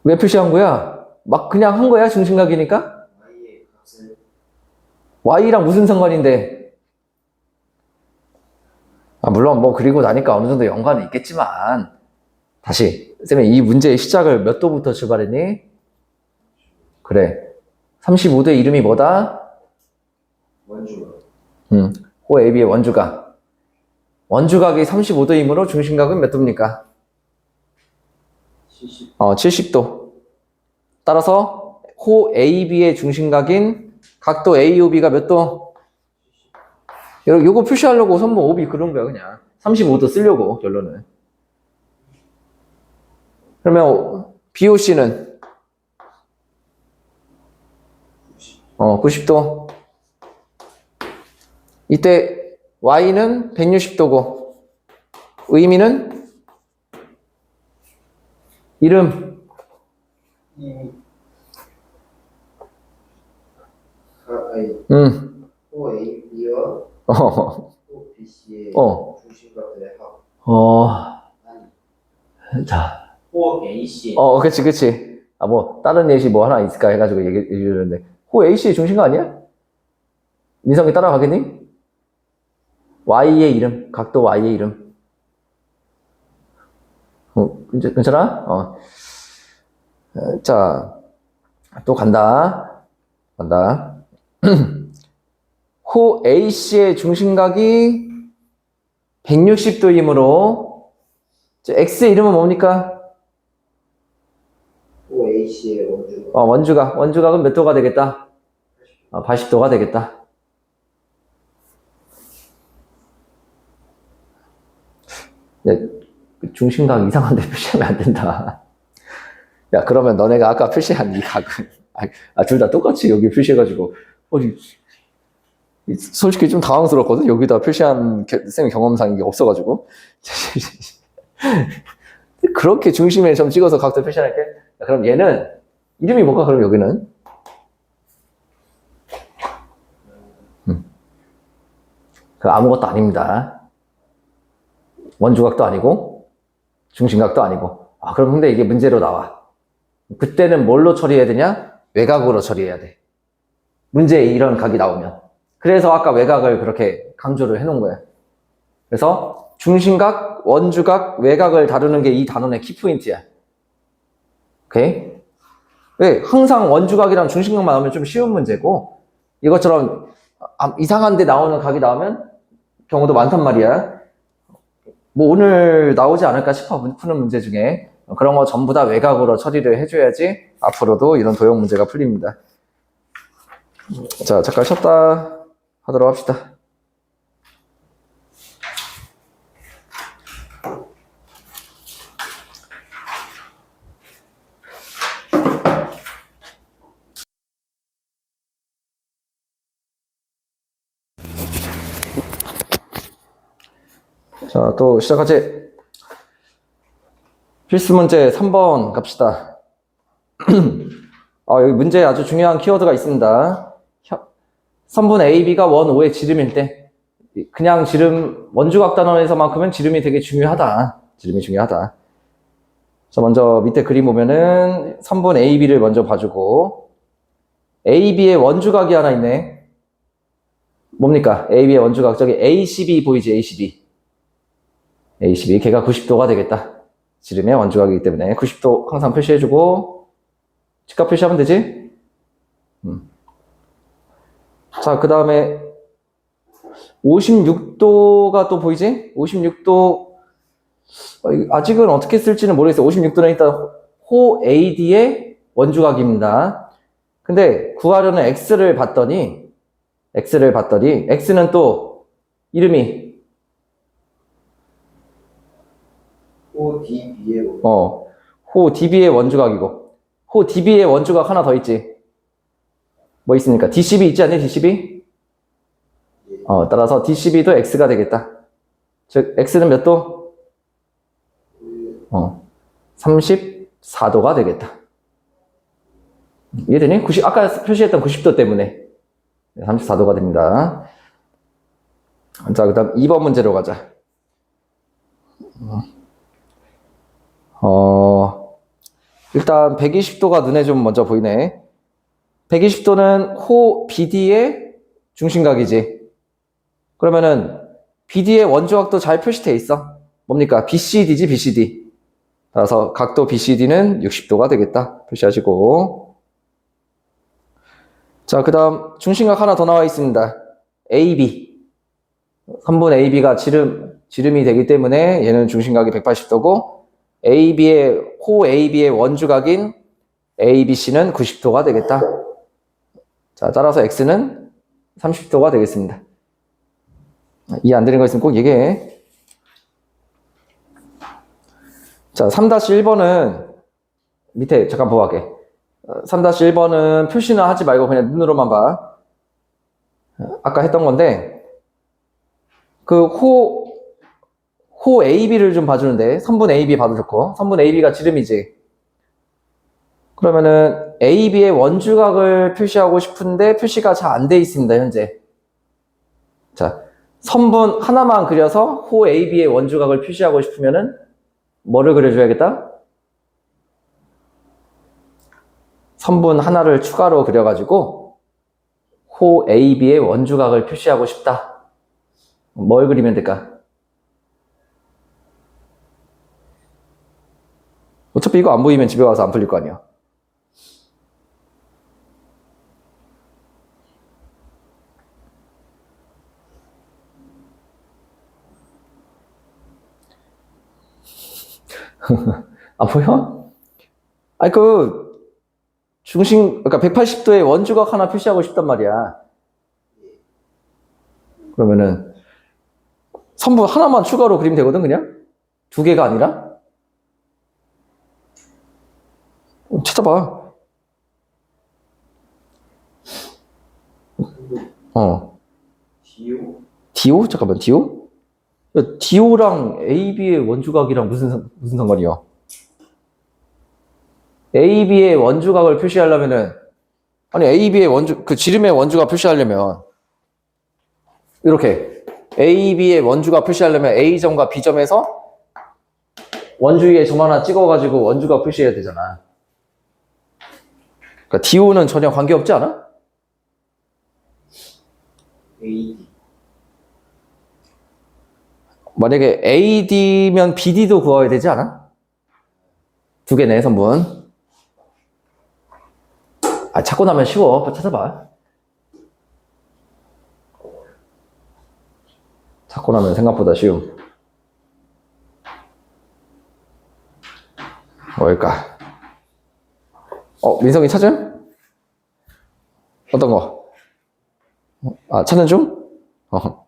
왜 표시한 거야? 막 그냥 한 거야, 중심각이니까? Y랑 무슨 상관인데? 물론 그리고 나니까 어느 정도 연관은 있겠지만, 다시. 쌤이 이 문제의 시작을 몇 도부터 출발했니? 그래. 35도의 이름이 뭐다?
원주각.
호 AB의 원주각. 원주각이 35도이므로 중심각은 몇 도입니까?
70.
70도. 따라서 호 AB의 중심각인 각도 AOB가 몇 도? 요거 표시하려고 선분 OB 그런 거야, 그냥. 35도 쓰려고, 결론은. 그러면 BOC는 90도. 이때 Y는 160도고, 의미는 이름.
호 AB와
어.
호 BC의 중심각들의 합.
자.
호 AC.
그치. 다른 예시 하나 있을까 해가지고 얘기해 주는데. 호 A씨의 중심각 아니야? 민성이 따라가겠니? Y의 이름, 각도 Y의 이름. 괜찮아? 자, 또 간다. 호 A씨의 중심각이 160도이므로, X의 이름은 뭡니까?
호 AC의
원주각. 원주각은 몇 도가 되겠다? 80도가 되겠다. 중심각 이상한 데 표시하면 안 된다. 야, 그러면 너네가 아까 표시한 이 각은, 둘 다 똑같이 여기 표시해가지고, 솔직히 좀 당황스럽거든? 여기다 표시한 쌤 경험상 이게 없어가지고. 그렇게 중심에 좀 찍어서 각도 표시할게. 그럼 얘는, 이름이 뭘까? 그럼 여기는? 아무것도 아닙니다. 원주각도 아니고, 중심각도 아니고. 그럼 근데 이게 문제로 나와. 그때는 뭘로 처리해야 되냐? 외곽으로 처리해야 돼. 문제에 이런 각이 나오면. 그래서 아까 외곽을 그렇게 강조를 해놓은 거야. 그래서 중심각, 원주각, 외곽을 다루는 게 이 단원의 키포인트야. 오케이? 왜? 항상 원주각이랑 중심각만 나오면 좀 쉬운 문제고, 이것처럼 이상한 데 나오는 각이 나오면 경우도 많단 말이야. 오늘 나오지 않을까 싶어, 푸는 문제 중에. 그런 거 전부 다 외곽으로 처리를 해줘야지 앞으로도 이런 도형 문제가 풀립니다. 자, 잠깐 쉬었다 하도록 합시다. 자, 또 시작하지. 필수 문제 3번 갑시다. 여기 문제에 아주 중요한 키워드가 있습니다. 선분 AB가 원 5의 지름일 때, 그냥 지름, 원주각 단원에서만큼은 지름이 되게 중요하다. 지름이 중요하다. 자, 먼저 밑에 그림 보면은 선분 AB를 먼저 봐주고, AB의 원주각이 하나 있네. 뭡니까? AB의 원주각. 저기 ACB 보이지? ACB. ACB. 걔가 90도가 되겠다. 지름의 원주각이기 때문에 90도 항상 표시해주고, 직각 표시하면 되지? 자, 그 다음에 56도가 또 보이지? 56도, 아직은 어떻게 쓸지는 모르겠어요. 56도는 일단 호 AD의 원주각입니다. 근데 구하려는 X를 봤더니, X는 또 이름이
호 DB의
호 DB의 원주각이고, 호 DB의 원주각 하나 더 있지. 뭐 있습니까? DCB 있지 않니? DCB? 따라서 DCB도 X가 되겠다. 즉, X는 몇 도? 34도가 되겠다. 이해되니? 아까 표시했던 90도 때문에 34도가 됩니다. 자, 그 다음 2번 문제로 가자. 일단 120도가 눈에 좀 먼저 보이네. 120도는 호 BD의 중심각이지. 그러면은 BD의 원주각도 잘 표시되어 있어. 뭡니까? BCD지, BCD. 따라서 각도 BCD는 60도가 되겠다. 표시하시고. 자, 그 다음 중심각 하나 더 나와 있습니다. AB. 선분 AB가 지름이 되기 때문에 얘는 중심각이 180도고, 호 AB의 원주각인 ABC는 90도가 되겠다. 자, 따라서 X는 30도가 되겠습니다. 이해 안 되는 거 있으면 꼭 얘기해. 자, 3-1번은 밑에 잠깐 보아게. 3-1번은 표시는 하지 말고 그냥 눈으로만 봐. 아까 했던 건데, 그 호 AB를 좀 봐주는데, 선분 AB 봐도 좋고, 선분 AB가 지름이지. 그러면은 AB의 원주각을 표시하고 싶은데 표시가 잘 안 돼 있습니다, 현재. 자, 선분 하나만 그려서 호 AB의 원주각을 표시하고 싶으면은 뭐를 그려줘야겠다? 선분 하나를 추가로 그려가지고 호 AB의 원주각을 표시하고 싶다. 뭘 그리면 될까? 어차피 이거 안 보이면 집에 와서 안 풀릴 거 아니야. 안 보여? 아니, 그러니까 180도의 원주각 하나 표시하고 싶단 말이야. 그러면은, 선분 하나만 추가로 그리면 되거든, 그냥? 두 개가 아니라? 찾아봐. 디오? 잠깐만, 디오? 야, 디오랑 AB의 원주각이랑 무슨 상관이야? AB의 원주각을 표시하려면은, 아니, AB의 지름의 원주각 표시하려면, 이렇게, AB의 원주각 표시하려면 A점과 B점에서 원주 위에 점 하나 찍어가지고 원주각 표시해야 되잖아. 그러니까 DO는 전혀 관계없지 않아?
AD.
만약에 AD면 BD도 구해야 되지 않아? 두 개네, 선분. 찾고 나면 쉬워. 찾아봐. 찾고 나면 생각보다 쉬움. 뭘까? 민성이 찾음? 어떤 거? 아, 찾는 중? 어.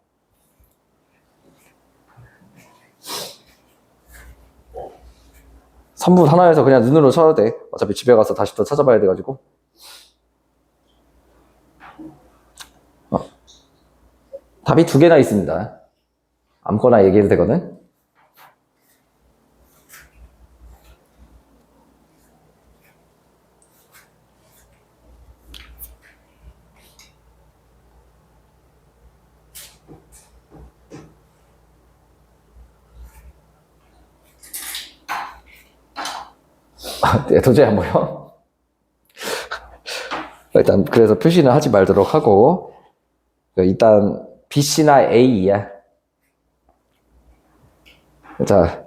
선분 하나에서 그냥 눈으로 쳐도 돼. 어차피 집에 가서 다시 또 찾아봐야 돼가지고. 답이 2개나 있습니다. 아무거나 얘기해도 되거든. 도저히 안 보여? 일단 그래서 표시는 하지 말도록 하고, 일단 B씨나 A야. 자,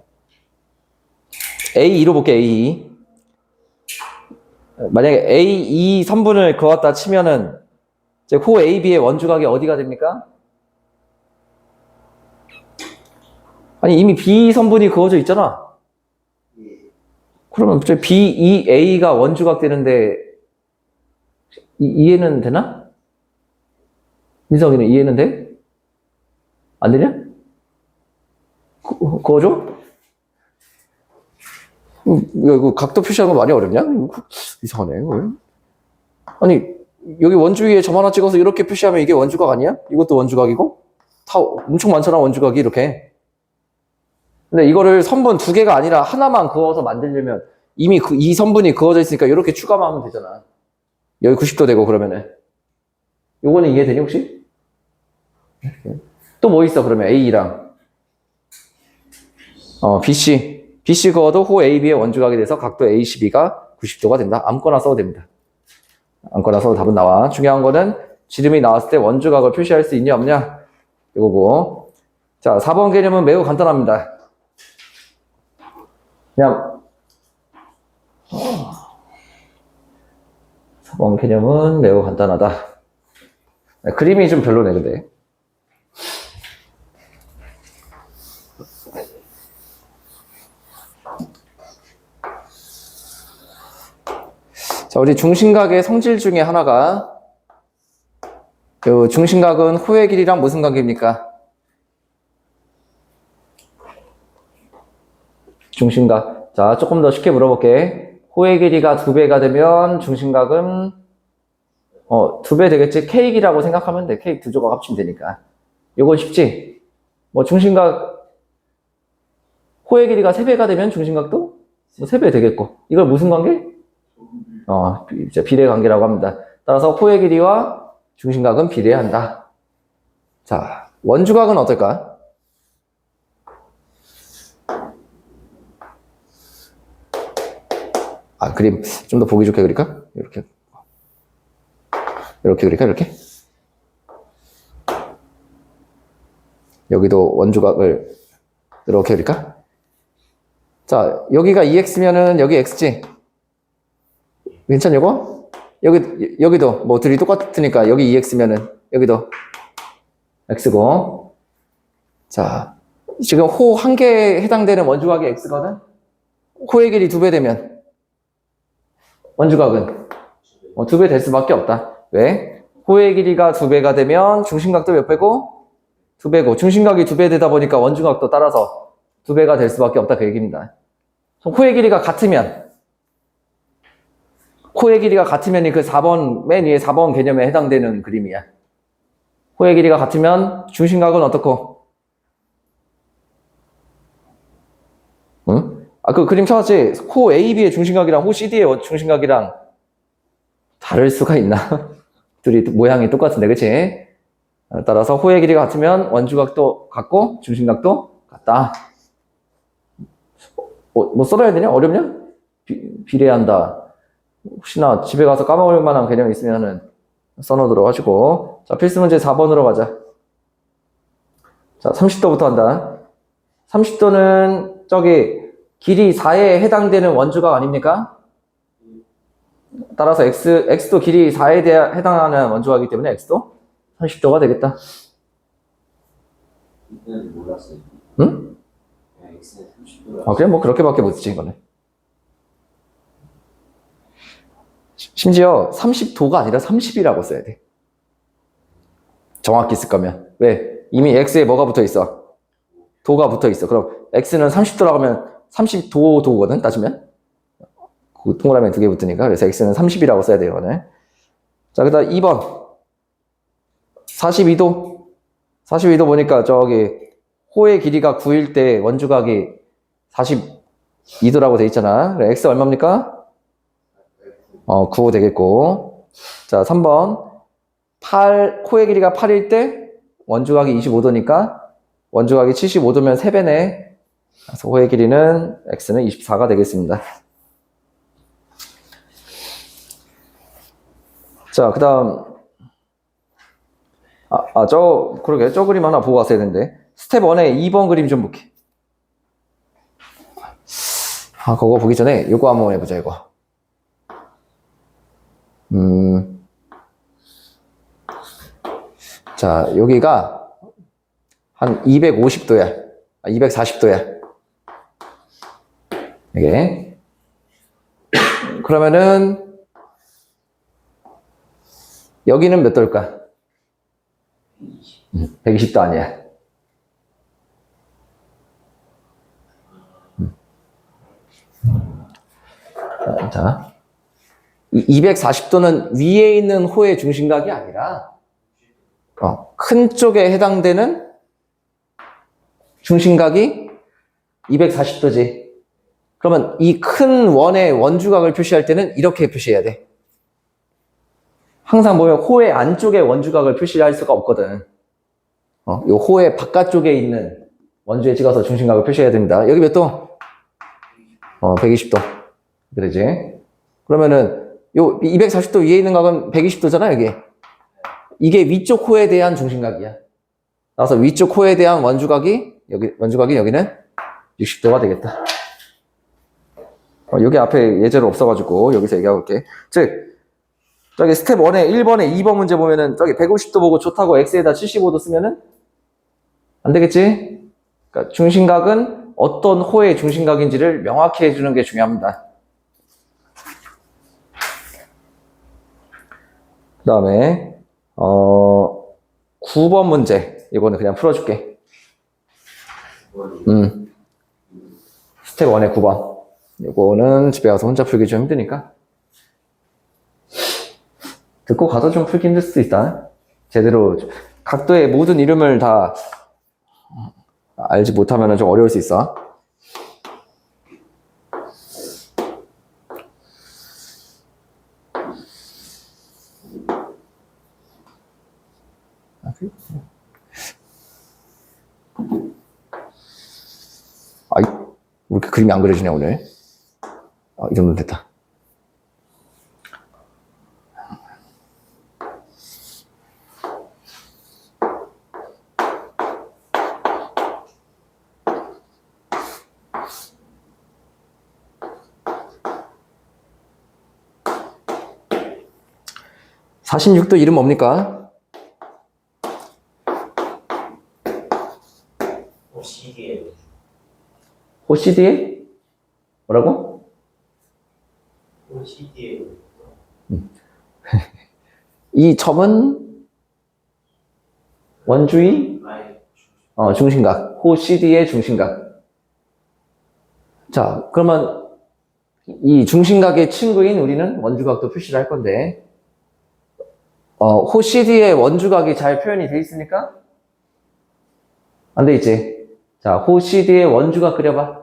A2로 볼게. A2. 만약에 A2 선분을 그었다 치면은 이제 호 AB의 원주각이 어디가 됩니까? 아니 이미 B 선분이 그어져 있잖아. 그러면 B2A가 원주각 되는데 이해는 되나? 민석이는 이해는 돼? 안 되냐? 그거죠? 이거 각도 표시하는 거 많이 어렵냐? 이상하네, 왜? 아니, 여기 원주 위에 점 하나 찍어서 이렇게 표시하면 이게 원주각 아니야? 이것도 원주각이고? 다 엄청 많잖아, 원주각이 이렇게. 근데 이거를 선분 2개가 아니라 하나만 그어서 만들려면 이미 이 선분이 그어져 있으니까 이렇게 추가만 하면 되잖아. 여기 90도 되고 그러면은. 요거는 이해되니, 혹시? 또 뭐 있어, 그러면 A랑? BC. BC 그어도 호 AB의 원주각이 돼서 각도 A12가 90도가 된다. 아무거나 써도 됩니다. 아무거나 써도 답은 나와. 중요한 거는 지름이 나왔을 때 원주각을 표시할 수 있냐, 없냐? 이거고. 자, 4번 개념은 매우 간단합니다. 그냥, 4번 개념은 매우 간단하다. 그림이 좀 별로네, 근데. 자, 우리 중심각의 성질 중에 하나가, 그 중심각은 호의 길이랑 무슨 관계입니까? 중심각. 자, 조금 더 쉽게 물어볼게. 호의 길이가 2배가 되면 중심각은 2배 되겠지? K이라고 생각하면 돼. K 2조각 합치면 되니까. 이건 쉽지? 뭐 중심각 호의 길이가 3배가 되면 중심각도 뭐 3배 되겠고. 이걸 무슨 관계? 이제 비례 관계라고 합니다. 따라서 호의 길이와 중심각은 비례한다. 자, 원주각은 어떨까? 그림 좀 더 보기 좋게 그릴까? 이렇게 그릴까? 이렇게? 여기도 원주각을 이렇게 그릴까? 자, 여기가 2x면은 여기 x지? 괜찮냐, 이거? 여기도 뭐 둘이 똑같으니까 여기 2x면은 여기도 x고. 자, 지금 호 한 개에 해당되는 원주각이 x거든? 호의 길이 2배 되면 원주각은 2배 될 수밖에 없다. 왜? 호의 길이가 2배가 되면 중심각도 몇 배고? 2배고. 중심각이 2배 되다 보니까 원주각도 따라서 2배가 될 수밖에 없다. 그 얘기입니다. 호의 길이가 같으면, 호의 길이가 같으면이 그 4번, 맨 위에 4번 개념에 해당되는 그림이야. 호의 길이가 같으면 중심각은 어떻고? 응? 그 그림 찾았지? 호 AB의 중심각이랑 호 CD의 중심각이랑 다를 수가 있나? 둘이 모양이 똑같은데, 그치? 따라서 호의 길이가 같으면 원주각도 같고 중심각도 같다. 뭐 써놔야 되냐? 어렵냐? 비례한다. 혹시나 집에 가서 까먹을 만한 개념이 있으면은 써놓도록 하시고. 자, 필수 문제 4번으로 가자. 자, 30도부터 한다. 30도는 저기 길이 4에 해당되는 원주각 아닙니까? 따라서 x도 길이 4에 해당하는 원주각이기 때문에 x도 30도가 되겠다.
이때는 몰랐어요.
응?
X는 30도라.
그래? 뭐 그렇게밖에 못 쓰지, 이거는. 심지어 30도가 아니라 30이라고 써야 돼. 정확히 쓸 거면. 왜? 이미 x에 뭐가 붙어 있어? 도가 붙어 있어. 그럼 x는 30도라고 하면 30도 도거든, 따지면. 그 동그라미 두 개 붙으니까. 그래서 x는 30이라고 써야 돼요, 오늘. 자, 그 다음 2번. 42도. 42도 보니까 저기 호의 길이가 9일 때 원주각이 42도라고 돼 있잖아. 그래, x 얼마입니까? 9 되겠고. 자, 3번. 호의 길이가 8일 때 원주각이 25도니까 원주각이 75도면 3배네. 그래서 호의 길이는 x는 24가 되겠습니다. 자, 그 다음. 그러게. 저 그림 하나 보고 왔어야 되는데. 스텝 1에 2번 그림 좀 볼게. 그거 보기 전에 요거 한번 해보자, 이거. 자, 여기가 한 250도야. 240도야. 이게. 그러면은, 여기는 몇 도일까? 120도 아니야. 자, 240도는 위에 있는 호의 중심각이 아니라 큰 쪽에 해당되는 중심각이 240도지. 그러면 이 큰 원의 원주각을 표시할 때는 이렇게 표시해야 돼. 항상 보면 호의 안쪽에 원주각을 표시할 수가 없거든. 이 호의 바깥쪽에 있는 원주에 찍어서 중심각을 표시해야 됩니다. 여기 몇 도? 120도. 그러지? 그러면은 요 240도 위에 있는 각은 120도잖아, 여기. 이게 위쪽 호에 대한 중심각이야. 따라서 위쪽 호에 대한 원주각이 여기는 60도가 되겠다. 여기 앞에 예제로 없어가지고 여기서 얘기하고 올게. 즉, 저기 스텝 1에 1번에 2번 문제 보면은 저기 150도 보고 좋다고 x에다 75도 쓰면은 안 되겠지? 그러니까 중심각은 어떤 호의 중심각인지를 명확히 해주는 게 중요합니다. 그 다음에 9번 문제. 이거는 그냥 풀어줄게. 스텝 1의 9번. 이거는 집에 가서 혼자 풀기 좀 힘드니까 듣고 가서 좀 풀기 힘들 수도 있다. 제대로 각도의 모든 이름을 다 알지 못하면 좀 어려울 수 있어. 아이, 왜 이렇게 그림이 안 그려지냐, 오늘? 이 정도면 됐다. (46도) 이름 뭡니까? OCD에? 뭐라고?
OCD에
이 점은 원주의 중심각, OCD의 중심각. 자, 그러면 이 중심각의 친구인 우리는 원주각도 표시를 할 건데, OCD의 원주각이 잘 표현이 돼 있습니까? 안 돼 있지? 자, OCD의 원주각 그려봐.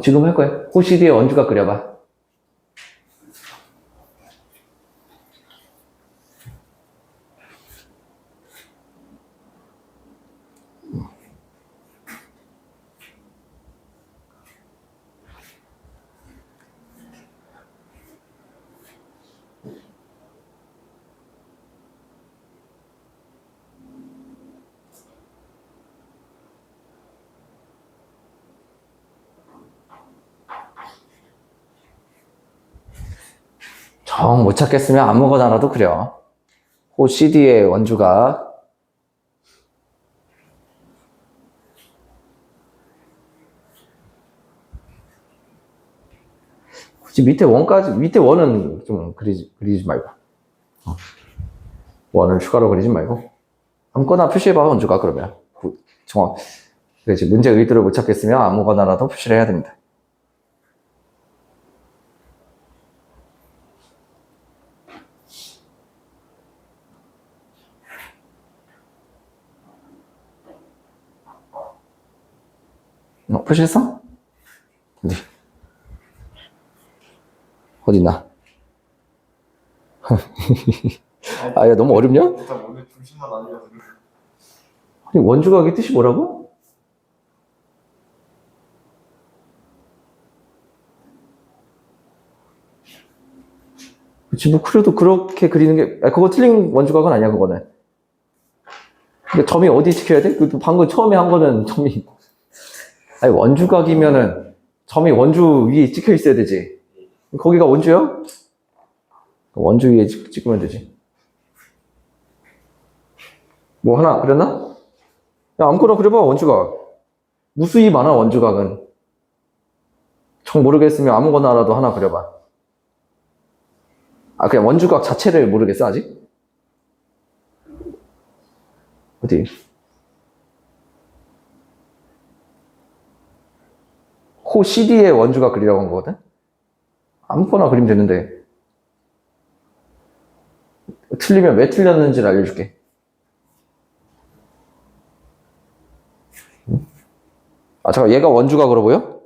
지금 할 거야. OCD의 원주각 그려봐. 정 못 찾겠으면 아무거나라도 그려. OCD의 원주각. 굳이 밑에 원은 좀 그리지 말고. 원을 추가로 그리지 말고 아무거나 표시해봐 원주각 그러면 정확. 그렇지. 문제 의도를 못 찾겠으면 아무거나라도 표시를 해야 됩니다. 표시했어? 어디? 어딨나? 아, 야, 너무 어렵냐?
일단 오늘 중심만 아니어서
아니, 원주각의 뜻이 뭐라고? 그치, 뭐, 그래도 그렇게 그리는 게, 그거 틀린 원주각은 아니야, 그거는. 근데 점이 어디 찍혀야 돼? 그 방금 처음에 한 거는 점이, 아니, 원주각이면은 점이 원주 위에 찍혀 있어야 되지. 거기가 원주야? 원주 위에 찍으면 되지. 뭐 하나 그렸나? 야, 아무거나 그려봐, 원주각. 무수히 많아, 원주각은. 정 모르겠으면 아무거나라도 하나 그려봐. 아, 그냥 원주각 자체를 모르겠어, 아직? 어디? 호 CD의 원주각 그리라고 한 거거든? 아무거나 그리면 되는데. 틀리면 왜 틀렸는지를 알려줄게. 아, 잠깐, 얘가 원주각으로 보여?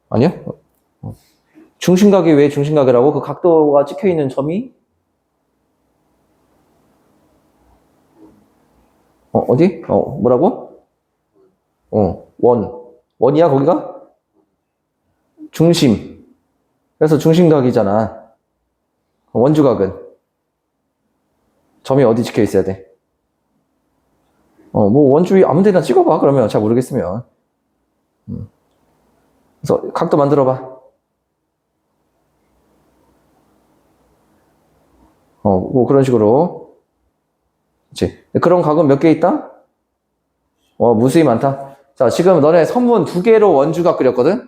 아니야? 중심각이 왜 중심각이라고? 그 각도가 찍혀 있는 점이? 어디? 뭐라고? 원이야, 거기가? 중심. 그래서 중심각이잖아. 원주각은? 점이 어디 찍혀 있어야 돼? 뭐 원주 위 아무 데나 찍어봐, 그러면. 잘 모르겠으면. 그래서 각도 만들어봐. 뭐 그런 식으로. 그치. 그런 각은 몇 개 있다? 무수히 많다. 자, 지금 너네 선분 2개로 원주각 그렸거든?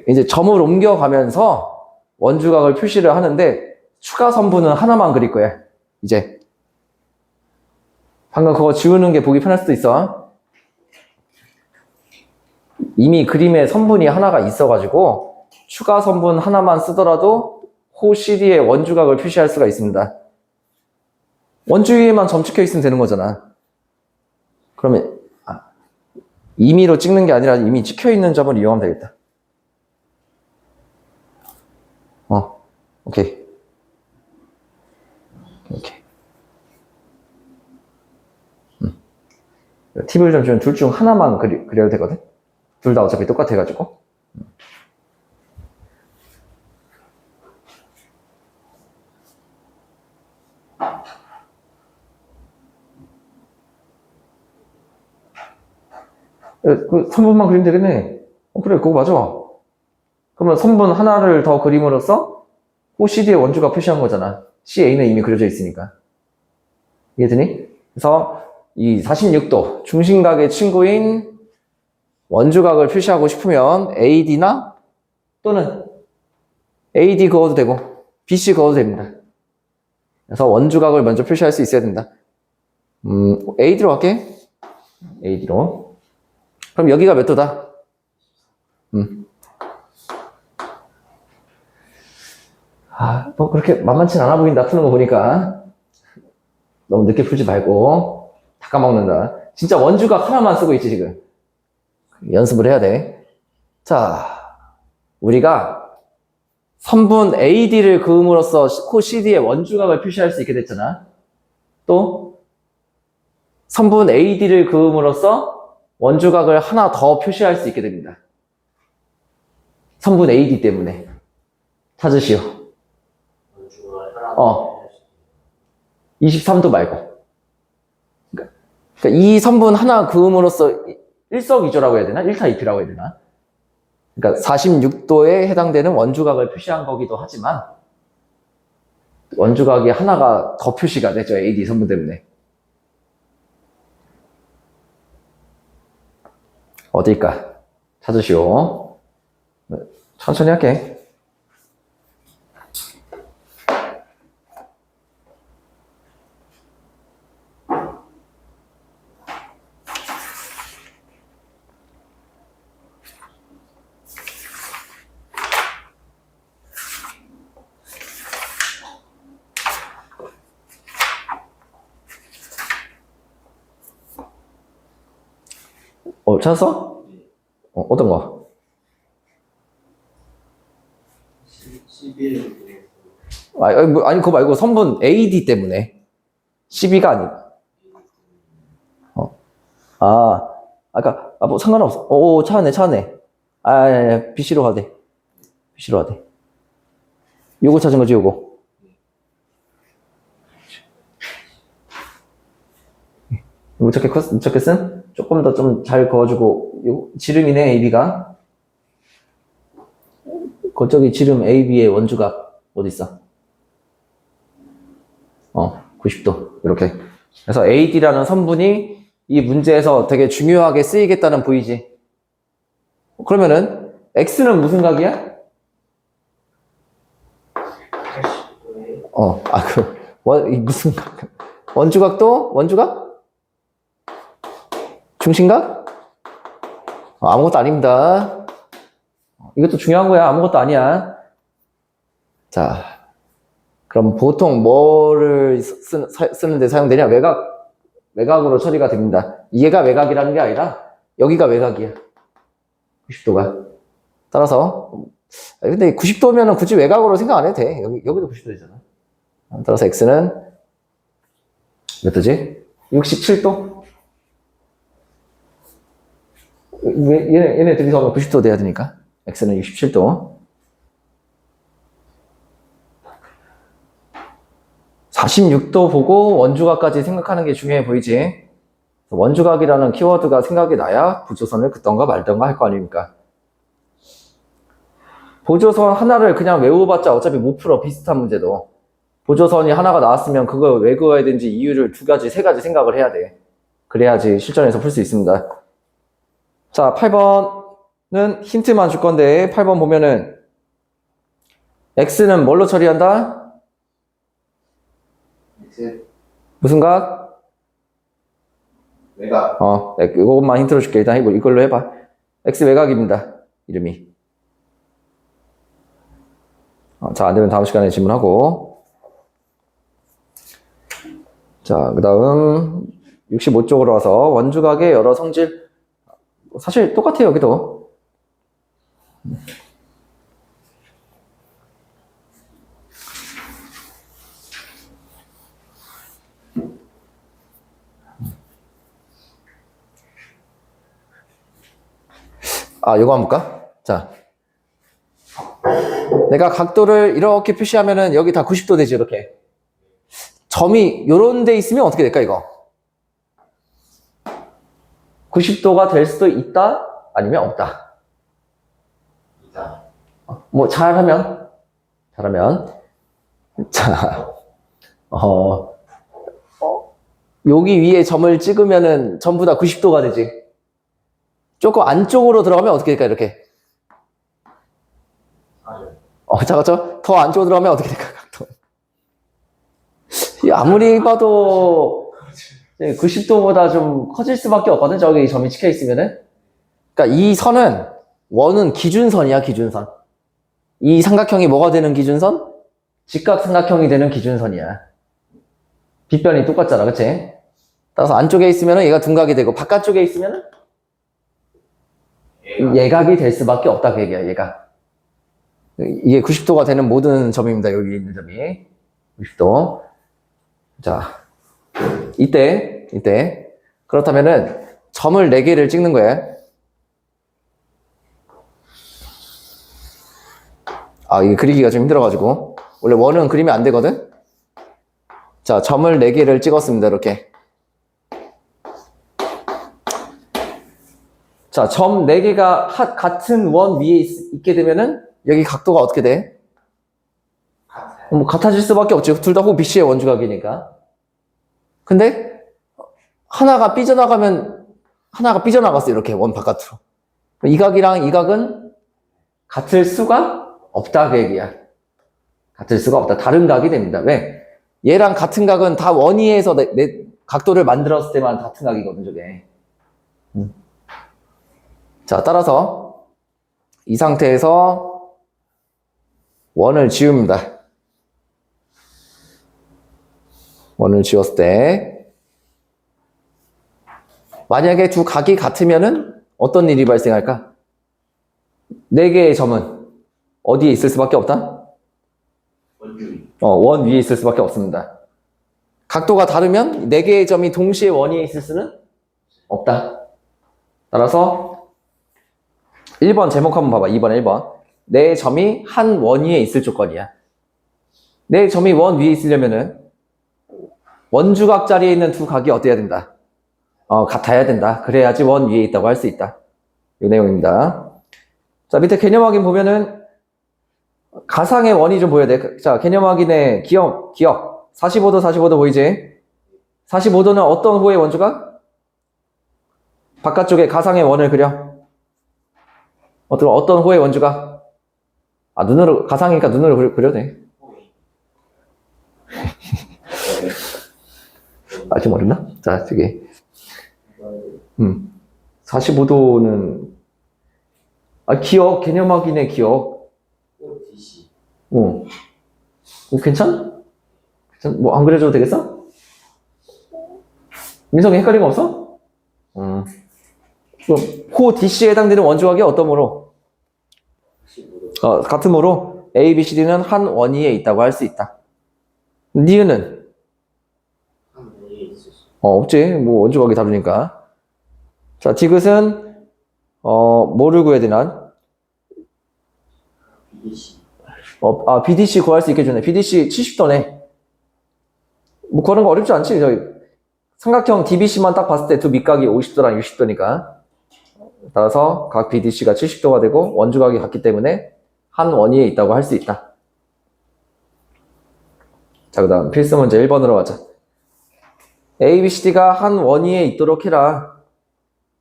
이제 점을 옮겨가면서 원주각을 표시를 하는데, 추가 선분은 하나만 그릴 거야. 이제. 방금 그거 지우는 게 보기 편할 수도 있어. 이미 그림에 선분이 하나가 있어가지고, 추가 선분 하나만 쓰더라도 호 CD의 원주각을 표시할 수가 있습니다. 원주 위에만 점 찍혀 있으면 되는 거잖아. 그러면 임의로 찍는 게 아니라 이미 찍혀 있는 점을 이용하면 되겠다. 오케이. 오케이. 팁을 좀 주면 둘 중 하나만 그려도 되거든? 둘 다 어차피 똑같아가지고. 그 선분만 그리면 되겠네. 그래, 그거 맞아. 그러면 선분 하나를 더 그림으로써 OCD의 원주각 표시한 거잖아. CA는 이미 그려져 있으니까. 이해되니? 그래서 이 46도 중심각의 친구인 원주각을 표시하고 싶으면 AD나 또는 AD 그어도 되고 BC 그어도 됩니다. 그래서 원주각을 먼저 표시할 수 있어야 된다. AD로 할게. AD로. 그럼 여기가 몇 도다? 뭐 그렇게 만만치 않아 보인다, 푸는 거 보니까. 너무 늦게 풀지 말고 다 까먹는다. 진짜 원주각 하나만 쓰고 있지, 지금. 연습을 해야 돼. 자, 우리가 선분 AD를 그음으로써 코 CD의 원주각을 표시할 수 있게 됐잖아. 또 선분 AD를 그음으로써 원주각을 하나 더 표시할 수 있게 됩니다. 선분 AD 때문에. 찾으시오.
원주각을 하나
23도 말고. 그러니까 이 선분 하나 그음으로써 일석이조라고 해야 되나? 1타 2피라고 해야 되나? 그러니까 46도에 해당되는 원주각을 표시한 거기도 하지만 원주각이 하나가 더 표시가 되죠. AD 선분 때문에. 어딜까? 찾으시오. 천천히 할게. 찾았어? 어떤 거?
11.
아니, 그거 말고 선분 AD 때문에. 12가 아니고. 뭐 상관없어. 찾았네. BC로 가도 돼. BC로 가도 돼. 요거 찾은 거지, 요거. 못 찾겠음? 조금 더 좀 잘 그어주고, 요, 지름이네, AB가. 저기 지름 AB의 원주각, 어딨어? 90도. 이렇게. 그래서 AD라는 선분이 이 문제에서 되게 중요하게 쓰이겠다는 보이지? 그러면은, X는 무슨 각이야?
80도에
무슨 각? 원주각도? 원주각? 중심각? 아무것도 아닙니다. 이것도 중요한 거야. 아무것도 아니야. 자, 그럼 보통 뭐를 쓰는데 사용되냐? 외곽으로 처리가 됩니다. 얘가 외곽이라는 게 아니라 여기가 외곽이야. 90도가. 따라서 근데 90도면은 굳이 외곽으로 생각 안 해도 돼. 여기도 90도 되잖아. 따라서 X는 몇 도지? 67도? 얘네 둘이서 90도 돼야 되니까. X는 67도. 46도 보고 원주각까지 생각하는 게 중요해 보이지? 원주각이라는 키워드가 생각이 나야 보조선을 긋던가 말던가 할 거 아닙니까? 보조선 하나를 그냥 외워봤자 어차피 못 풀어, 비슷한 문제도. 보조선이 하나가 나왔으면 그걸 왜 그어야 되는지 이유를 2가지, 3가지 생각을 해야 돼. 그래야지 실전에서 풀 수 있습니다. 자, 8번은 힌트만 줄 건데, 8번 보면은, X는 뭘로 처리한다? 무슨 각?
외곽.
이것만 힌트로 줄게. 일단 이걸로 해봐. X 외곽입니다. 이름이. 자, 안 되면 다음 시간에 질문하고. 자, 그 다음, 65쪽으로 와서 원주각의 여러 성질. 사실 똑같아요, 여기도. 요거 한번 볼까? 자. 내가 각도를 이렇게 표시하면은 여기 다 90도 되지, 이렇게. 점이 요런 데 있으면 어떻게 될까, 이거? 90도가 될 수도 있다? 아니면 없다?
있다.
잘하면. 자, 여기 위에 점을 찍으면은 전부 다 90도가 되지. 조금 안쪽으로 들어가면 어떻게 될까, 이렇게? 작았죠? 더 안쪽으로 들어가면 어떻게 될까, 각도? 아무리 봐도 90도보다 좀 커질 수밖에 없거든, 저기 점이 찍혀 있으면은. 그러니까 이 선은, 원은 기준선이야, 기준선. 이 삼각형이 뭐가 되는 기준선? 직각삼각형이 되는 기준선이야. 빗변이 똑같잖아, 그치? 따라서 안쪽에 있으면은 얘가 둔각이 되고, 바깥쪽에 있으면은 예각이 될 수밖에 없다, 그 얘기야, 얘가. 이게 90도가 되는 모든 점입니다, 여기 있는 점이. 90도. 자, 이때. 그렇다면은, 점을 4개를 찍는 거야. 이게 그리기가 좀 힘들어가지고. 원래 원은 그리면 안 되거든? 자, 점을 4개를 찍었습니다, 이렇게. 자, 점 4개가 같은 원 위에 있게 되면은, 여기 각도가 어떻게 돼? 같아질 수밖에 없지. 둘 다 BC의 원주각이니까. 근데, 하나가 삐져나갔어, 이렇게, 원 바깥으로. 이 각이랑 이 각은 같을 수가 없다, 그 얘기야. 같을 수가 없다. 다른 각이 됩니다. 왜? 얘랑 같은 각은 다 원위에서 내 각도를 만들었을 때만 같은 각이거든, 저게. 자, 따라서 이 상태에서 원을 지웁니다. 원을 지웠을 때 만약에 두 각이 같으면은 어떤 일이 발생할까? 4개의 점은 어디에 있을 수밖에 없다?
원주의.
원 위에 있을 수밖에 없습니다. 각도가 다르면 4개의 점이 동시에 원 위에 있을 수는 없다. 따라서 1번 제목 한번 봐봐. 2번 1번. 내 점이 한 원 위에 있을 조건이야. 내 점이 원 위에 있으려면은 원주각 자리에 있는 두 각이 어때야 된다? 같아야 된다. 그래야지 원 위에 있다고 할 수 있다. 이 내용입니다. 자, 밑에 개념 확인 보면은 가상의 원이 좀 보여야 돼. 자, 개념 확인의 기억. 45도, 45도 보이지? 45도는 어떤 호의 원주각? 바깥쪽에 가상의 원을 그려. 어떤 호의 원주각? 눈으로, 가상이니까 눈으로 그려도 돼. 아직 모르나? 자, 저기. 45도는, 개념 확인의 기억.
DC.
괜찮? 뭐, 안 그려줘도 되겠어? 민성이 헷갈린 거 없어? 그럼, 호 DC에 해당되는 원주각이 어떤 모로?
15도.
같은 모로 A, B, C, D는 한 원위에 있다고 할 수 있다. 니은은?
한 원위에 있을 수.
없지. 뭐, 원주각이 다르니까. 자, 디귿은, 뭐를 구해야 되나?
BDC.
BDC 구할 수 있게 주네. BDC 70도네. 뭐, 그런 거 어렵지 않지? 저희, 삼각형 DBC만 딱 봤을 때 두 밑각이 50도랑 60도니까. 따라서 각 BDC가 70도가 되고, 원주각이 같기 때문에 한 원위에 있다고 할 수 있다. 자, 그 다음 필수 문제 1번으로 가자. A, B, C, D가 한 원위에 있도록 해라.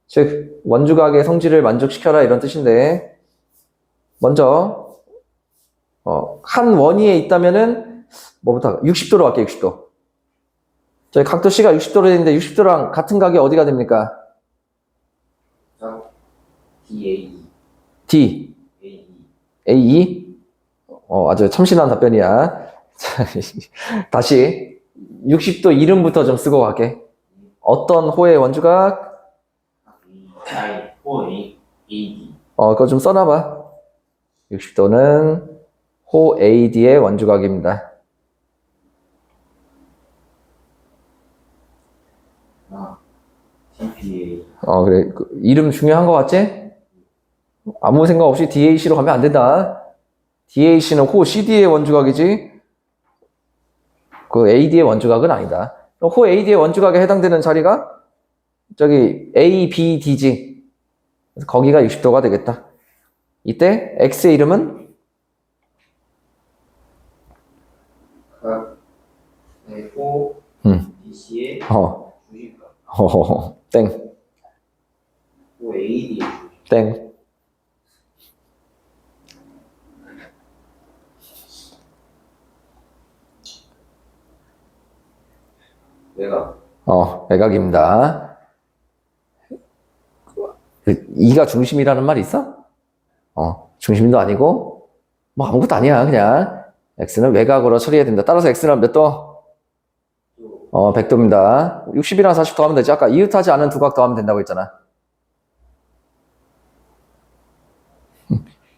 즉, 원주각의 성질을 만족시켜라 이런 뜻인데, 먼저 한 원위에 있다면은 뭐부터 60도로 갈게요. 60도. 저희 각도 C가 60도로 되는데 60도랑 같은 각이 어디가 됩니까?
DAE.
D,
AE.
A2? 아주 참신한 답변이야. 자, 다시 60도 이름부터 좀 쓰고 갈게. 어떤 호의 원주각?
호 AD.
그거 좀 써놔봐. 60도는 호 AD의 원주각입니다.
DPA.
그래. 이름 중요한 거 같지? 아무 생각 없이 DAC로 가면 안 된다. DAC는 호 CD의 원주각이지, 그 AD의 원주각은 아니다. 호 AD의 원주각에 해당되는 자리가 저기 A, B, D지. 그래서 거기가 60도가 되겠다. 이때 X의 이름은
호 DC의 주식각.
땡,
호 AD의 주식.
땡.
외곽.
외곽입니다. 2가 중심이라는 말이 있어? 중심도 아니고, 뭐 아무것도 아니야. 그냥 X는 외곽으로 처리해야 된다. 따라서 X는 몇 도? 100도입니다. 60이랑 40 더하면 되지. 아까 이웃하지 않은 두 각 더하면 된다고 했잖아.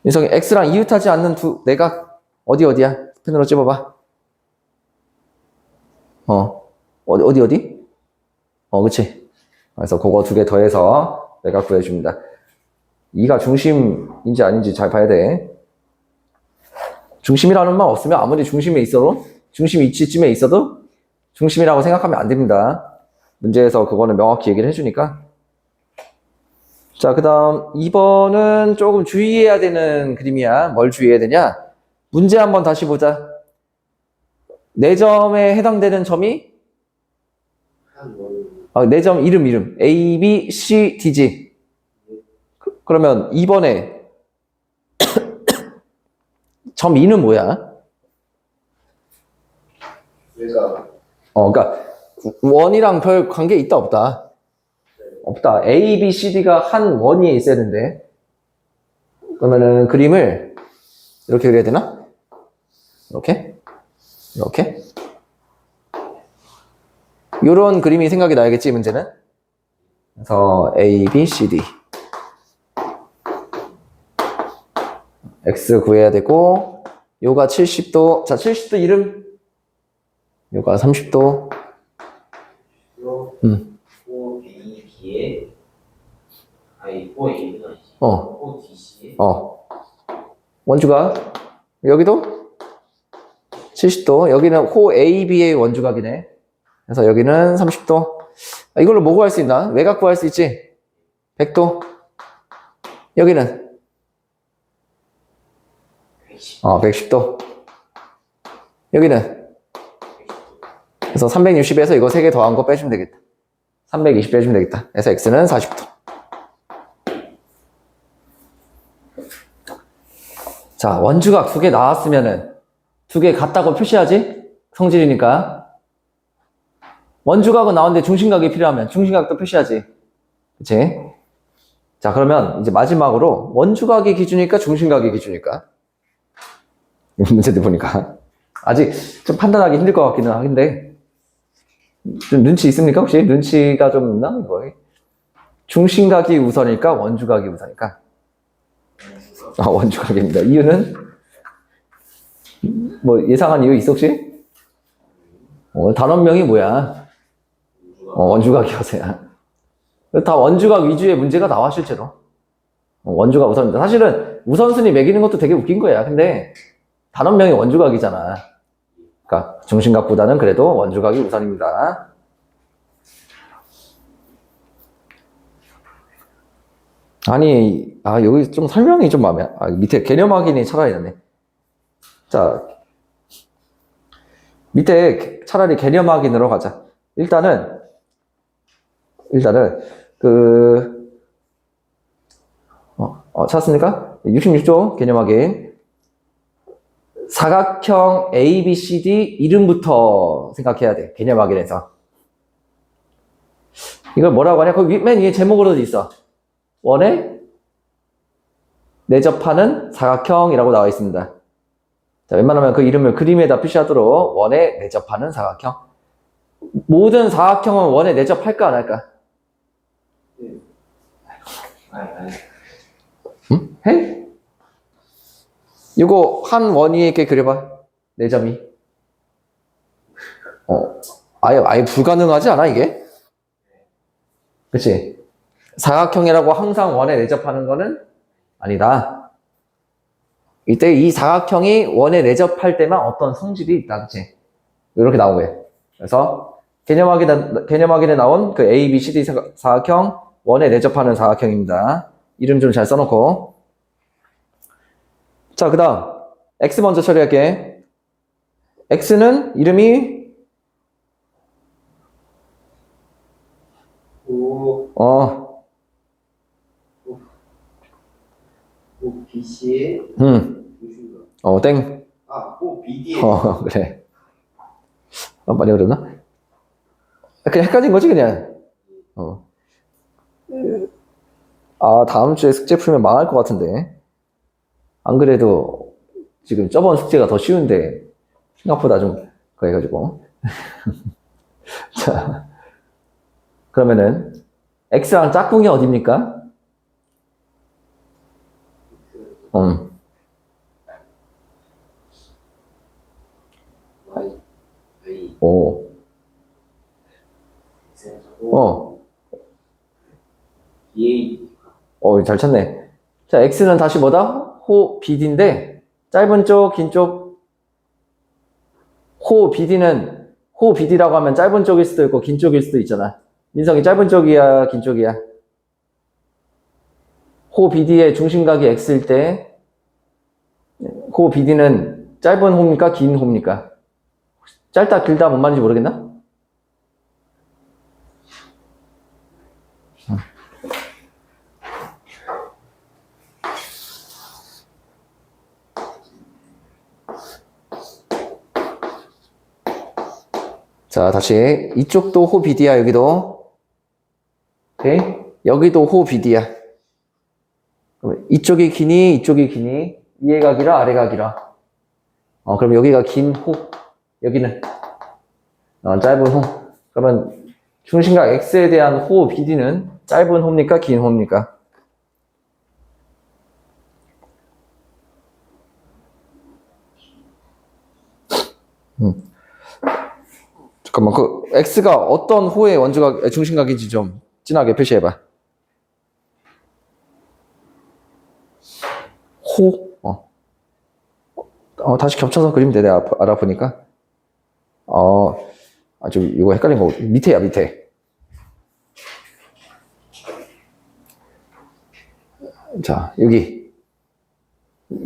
인성이 X랑 이웃하지 않는 내각 어디야? 펜으로 찝어봐. 어디? 그치. 그래서 그거 2개 더해서 외곽 구해줍니다. 2가 중심인지 아닌지 잘 봐야 돼. 중심이라는 말 없으면 아무리 중심 위치쯤에 있어도 중심이라고 생각하면 안 됩니다. 문제에서 그거는 명확히 얘기를 해주니까. 자, 그 다음 2번은 조금 주의해야 되는 그림이야. 뭘 주의해야 되냐? 문제 한번 다시 보자. 4점에 해당되는 점이
한 원.
4점 이름 A, B, C, D지. 그러면 2번에 점 2는 뭐야?
외곽.
그러니까 원이랑 별 관계 있다 없다? 없다. A, B, C, D가 한 원위에 있어야 되는데, 그러면은 그림을 이렇게 그려야 되나? 이렇게 요런 그림이 생각이 나야겠지, 문제는. 그래서 A, B, C, D. x 구해야 되고, 요가 70도. 자, 70도 이름. 요가 30도.
호 AB에 아니 호 A는 아니지.
어.
호 DC에
원주각. 여기도 70도. 여기는 호 AB의 원주각이네. 그래서 여기는 30도. 이걸로 뭐 구할 수 있나? 외곽 구할 수 있지? 100도. 여기는 110도. 여기는 그래서 360에서 이거 3개 더한 거 빼주면 되겠다. 320 빼주면 되겠다. 그래서 x는 40도. 자, 원주각 2개 나왔으면은 2개 같다고 표시하지? 성질이니까. 원주각은 나왔는데 중심각이 필요하면 중심각도 표시하지. 그치? 자, 그러면 이제 마지막으로 원주각이 기준일까 중심각이 기준일까? 이 문제들 보니까 아직 좀 판단하기 힘들 것 같기는 한데 좀 눈치 있습니까? 혹시? 눈치가 좀 있나? 이거 중심각이 우선일까? 원주각이 우선일까? 원주각입니다. 이유는? 뭐 예상한 이유 있어 혹시? 단원명이 뭐야? 원주각이어서야. 다 원주각 위주의 문제가 나와 실제로. 원주각 우선입니다. 사실은 우선순위 매기는 것도 되게 웃긴 거야. 근데 단원명이 원주각이잖아. 그러니까 중심각보다는 그래도 원주각이 우선입니다. 아니, 여기 좀 설명이 좀 마음에, 밑에 개념 확인이 차라리 낫네. 자, 밑에 차라리 개념 확인으로 가자. 일단은, 찾았습니까? 66조 개념 확인. 사각형 ABCD 이름부터 생각해야 돼. 개념 확인에서. 이걸 뭐라고 하냐? 거기 맨 위에 제목으로도 있어. 원에 내접하는 사각형이라고 나와 있습니다. 자, 웬만하면 그 이름을 그림에다 표시하도록 원에 내접하는 사각형. 모든 사각형은 원에 내접할까 안 할까? 응? 해? 이거 한 원위에 이렇게 그려봐. 4점이. 아예 불가능하지 않아, 이게? 그치? 사각형이라고 항상 원에 내접하는 거는 아니다. 이때 이 사각형이 원에 내접할 때만 어떤 성질이 있다, 그치? 이렇게 나온 거예요. 그래서 개념 확인에 나온 그 A, B, C, D 사각형, 원에 내접하는 사각형입니다. 이름 좀 잘 써놓고. 자, 그 다음 X 먼저 처리할게. X는 이름이
호 BC에
땡.
호 BD에
그래. 많이 어렵나? 그냥 헷갈린 거지, 그냥. 다음 주에 숙제 풀면 망할 것 같은데. 안 그래도 지금 저번 숙제가 더 쉬운데, 생각보다 좀, 그거 해가지고. 자. 그러면은, X랑 짝꿍이 어딥니까? 오. 잘 찾네. 자, X는 다시 뭐다? 호 BD인데, 짧은 쪽, 긴 쪽. 호 BD라고 하면 짧은 쪽일 수도 있고, 긴 쪽일 수도 있잖아. 민성이 짧은 쪽이야, 긴 쪽이야? 호 BD의 중심각이 X일 때, 호 BD는 짧은 호입니까? 긴 호입니까? 짧다, 길다, 뭔 말인지 모르겠나? 자, 다시. 이쪽도 호 BD야, 여기도. 오케이? 여기도 호 BD야. 이쪽이 기니, 이쪽이 기니. 위에가 길어, 아래가 길어. 그럼 여기가 긴 호. 여기는 짧은 호. 그러면 중심각 X에 대한 호 BD는 짧은 호입니까? 긴 호입니까? 잠깐만, 그 x가 어떤 호의 원주각 중심각인지 좀 진하게 표시해봐. 호? 다시 겹쳐서 그리면 돼. 내가 알아보니까. 좀 이거 헷갈린 거 밑에야, 밑에. 자, 여기.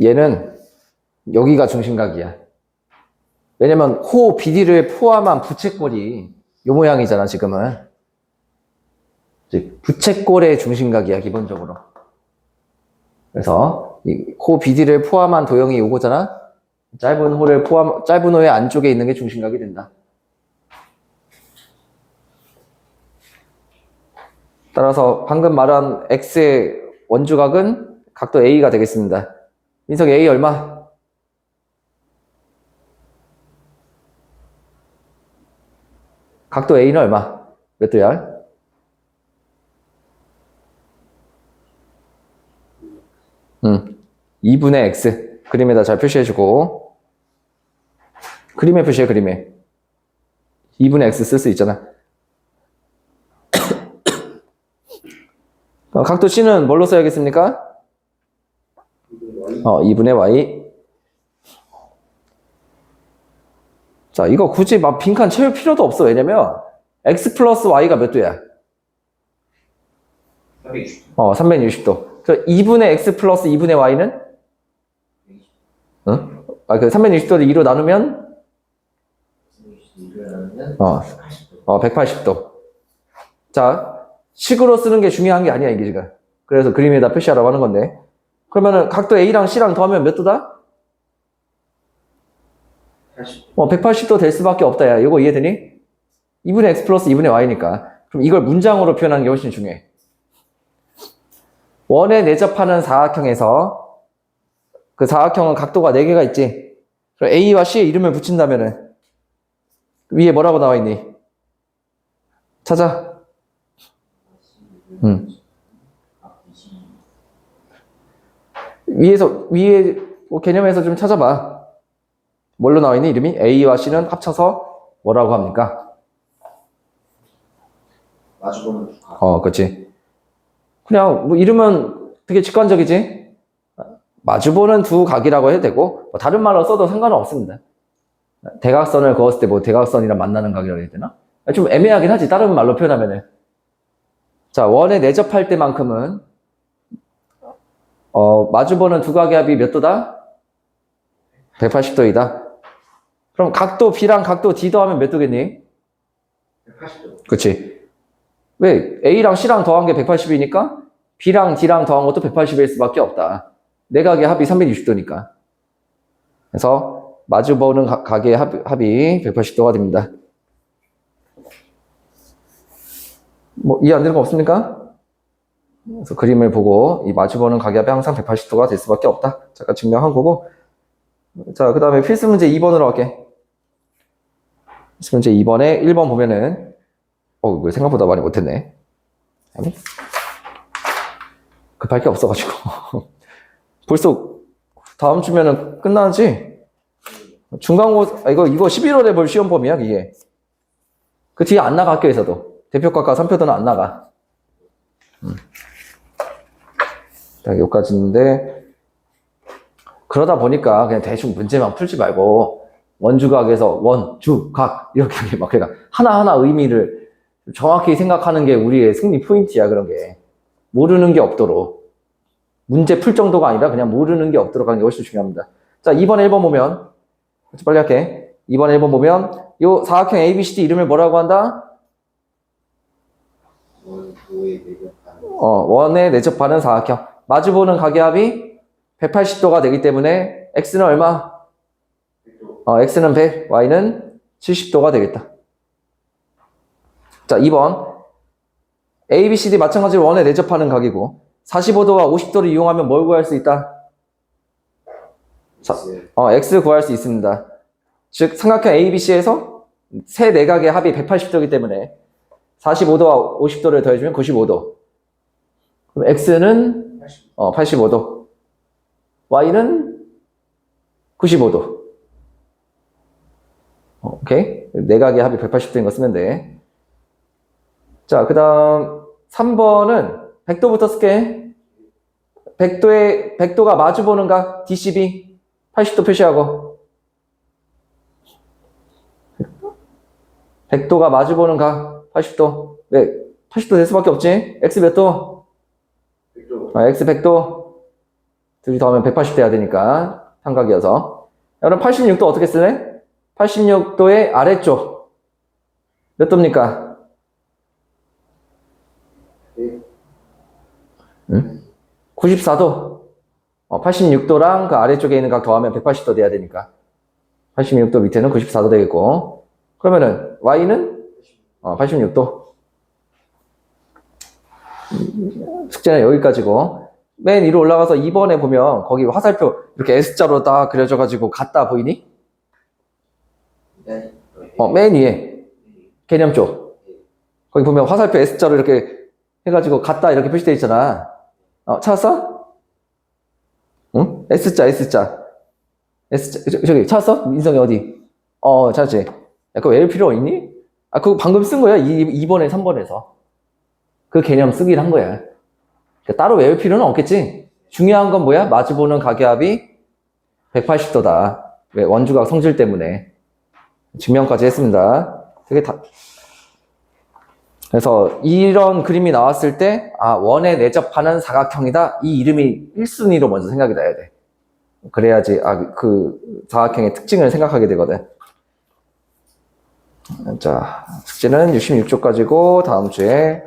얘는 여기가 중심각이야. 왜냐면 호 BD를 포함한 부채꼴이 요 모양이잖아, 지금은. 즉 부채꼴의 중심각이야, 기본적으로. 그래서 이 호 BD를 포함한 도형이 요거잖아. 짧은 호의 안쪽에 있는 게 중심각이 된다. 따라서 방금 말한 X의 원주각은 각도 A가 되겠습니다. 민석 A 얼마? 각도 A는 얼마? 몇 도야? 2분의 X. 그림에다 잘 표시해주고. 그림에 표시해, 그림에. 2분의 X 쓸 수 있잖아. 각도 C는 뭘로 써야겠습니까? 2분의 Y. 자, 이거 굳이 막 빈칸 채울 필요도 없어. 왜냐면, X 플러스 Y가 몇 도야?
360도.
360도. 그 2분의 X 플러스 2분의 Y는? 응? 그 360도를 2로 나누면? 180도. 자, 식으로 쓰는 게 중요한 게 아니야, 이게 지금. 그래서 그림에다 표시하라고 하는 건데. 그러면은 각도 A랑 C랑 더하면 몇 도다? 180도 될 수밖에 없다, 야. 이거 이해되니? 2분의 X 플러스 2분의 Y니까. 그럼 이걸 문장으로 표현하는 게 훨씬 중요해. 원에 내접하는 사각형에서 그 사각형은 각도가 4개가 있지. 그럼 A와 C의 이름을 붙인다면은 위에 뭐라고 나와 있니? 찾아. 위에 개념에서 좀 찾아봐. 뭘로 나와 있니? 이름이? A와 C는 합쳐서 뭐라고 합니까?
마주보는 두 각.
그렇지. 그냥 뭐 이름은 되게 직관적이지. 마주보는 두 각이라고 해도 되고 뭐 다른 말로 써도 상관은 없습니다. 대각선을 그었을 때 뭐 대각선이랑 만나는 각이라고 해야 되나? 좀 애매하긴 하지, 다른 말로 표현하면은. 자, 원에 내접할 때만큼은 마주보는 두 각의 합이 몇 도다? 180도이다. 그럼 각도 B랑 각도 D 더하면 몇 도겠니?
180도.
그치. 왜? A랑 C랑 더한 게 180이니까 B랑 D랑 더한 것도 180일 수밖에 없다. 네 각의 합이 360도니까. 그래서 마주보는 각의 합이 180도가 됩니다. 뭐 이해 안 되는 거 없습니까? 그래서 그림을 보고 이 마주보는 각의 합이 항상 180도가 될 수밖에 없다. 잠깐 증명한 거고. 자, 그 다음에 필수 문제 2번으로 할게. 필수 문제 2번에 1번 보면은 이거 생각보다 많이 못했네. 급할 게 없어가지고. 벌써 다음 주면은 끝나지? 중간고사, 이거 11월에 볼 시험범위야, 이게. 그 뒤에 안 나가, 학교에서도. 대표과과 3표도는 안 나가. 딱 여기까지 있는데, 그러다 보니까 그냥 대충 문제만 풀지 말고, 원주각에서 원주각, 이렇게 막, 그러니까 하나하나 의미를 정확히 생각하는 게 우리의 승리 포인트야, 그런 게. 모르는 게 없도록. 문제 풀 정도가 아니라 그냥 모르는 게 없도록 하는 게 훨씬 중요합니다. 자, 2번, 1번 보면, 빨리 할게. 2번, 1번 보면, 요 사각형 ABCD 이름을 뭐라고 한다? 원에 내접하는 사각형. 마주보는 각의 합이 180도가 되기 때문에, X는 얼마? X는 100, Y는 70도가 되겠다. 자, 2번. ABCD 마찬가지로 원에 내접하는 각이고, 45도와 50도를 이용하면 뭘 구할 수 있다? X 구할 수 있습니다. 즉, 삼각형 ABC에서 세 내각의 합이 180도이기 때문에 45도와 50도를 더해주면 95도. 그럼 X는 85도. Y는 95도. 오케이? 내각의 합이 180도인 거 쓰면 돼. 자, 그 다음 3번은 100도부터 쓸게. 100도가 마주보는 각 DCB 80도 표시하고 100도가 마주보는 각 80도. 왜? 80도 될 수밖에 없지? X 몇 도?
100도.
X 100도. 둘이 더하면 180 돼야 되니까 삼각이어서. 그럼 86도 어떻게 쓸래? 86도의 아래쪽 몇 도입니까? 응? 94도. 86도랑 그 아래쪽에 있는 각 더하면 180도 돼야 되니까 86도 밑에는 94도 되겠고, 그러면은 Y는 86도. 숙제는 여기까지고, 맨 위로 올라가서 2번에 보면 거기 화살표 이렇게 S자로 딱 그려져가지고 같다 보이니?
네.
맨 위에 개념 쪽 거기 보면 화살표 S자로 이렇게 해가지고 같다 이렇게 표시되어 있잖아. 찾았어? 응? S자 저기 찾았어? 민성이 어디? 찾았지? 야, 그거 외울 필요 있니? 그거 방금 쓴 거야. 2번에 3번에서 그 개념 쓰기를 한 거야. 그러니까 따로 외울 필요는 없겠지. 중요한 건 뭐야? 마주보는 각의 합이 180도다. 왜? 원주각 성질 때문에. 증명까지 했습니다. 되게 그래서 이런 그림이 나왔을 때, 원에 내접하는 사각형이다. 이 이름이 1순위로 먼저 생각이 나야 돼. 그래야지, 그 사각형의 특징을 생각하게 되거든. 자, 숙제는 66쪽 가지고 다음 주에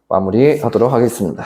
마무리하도록 하겠습니다.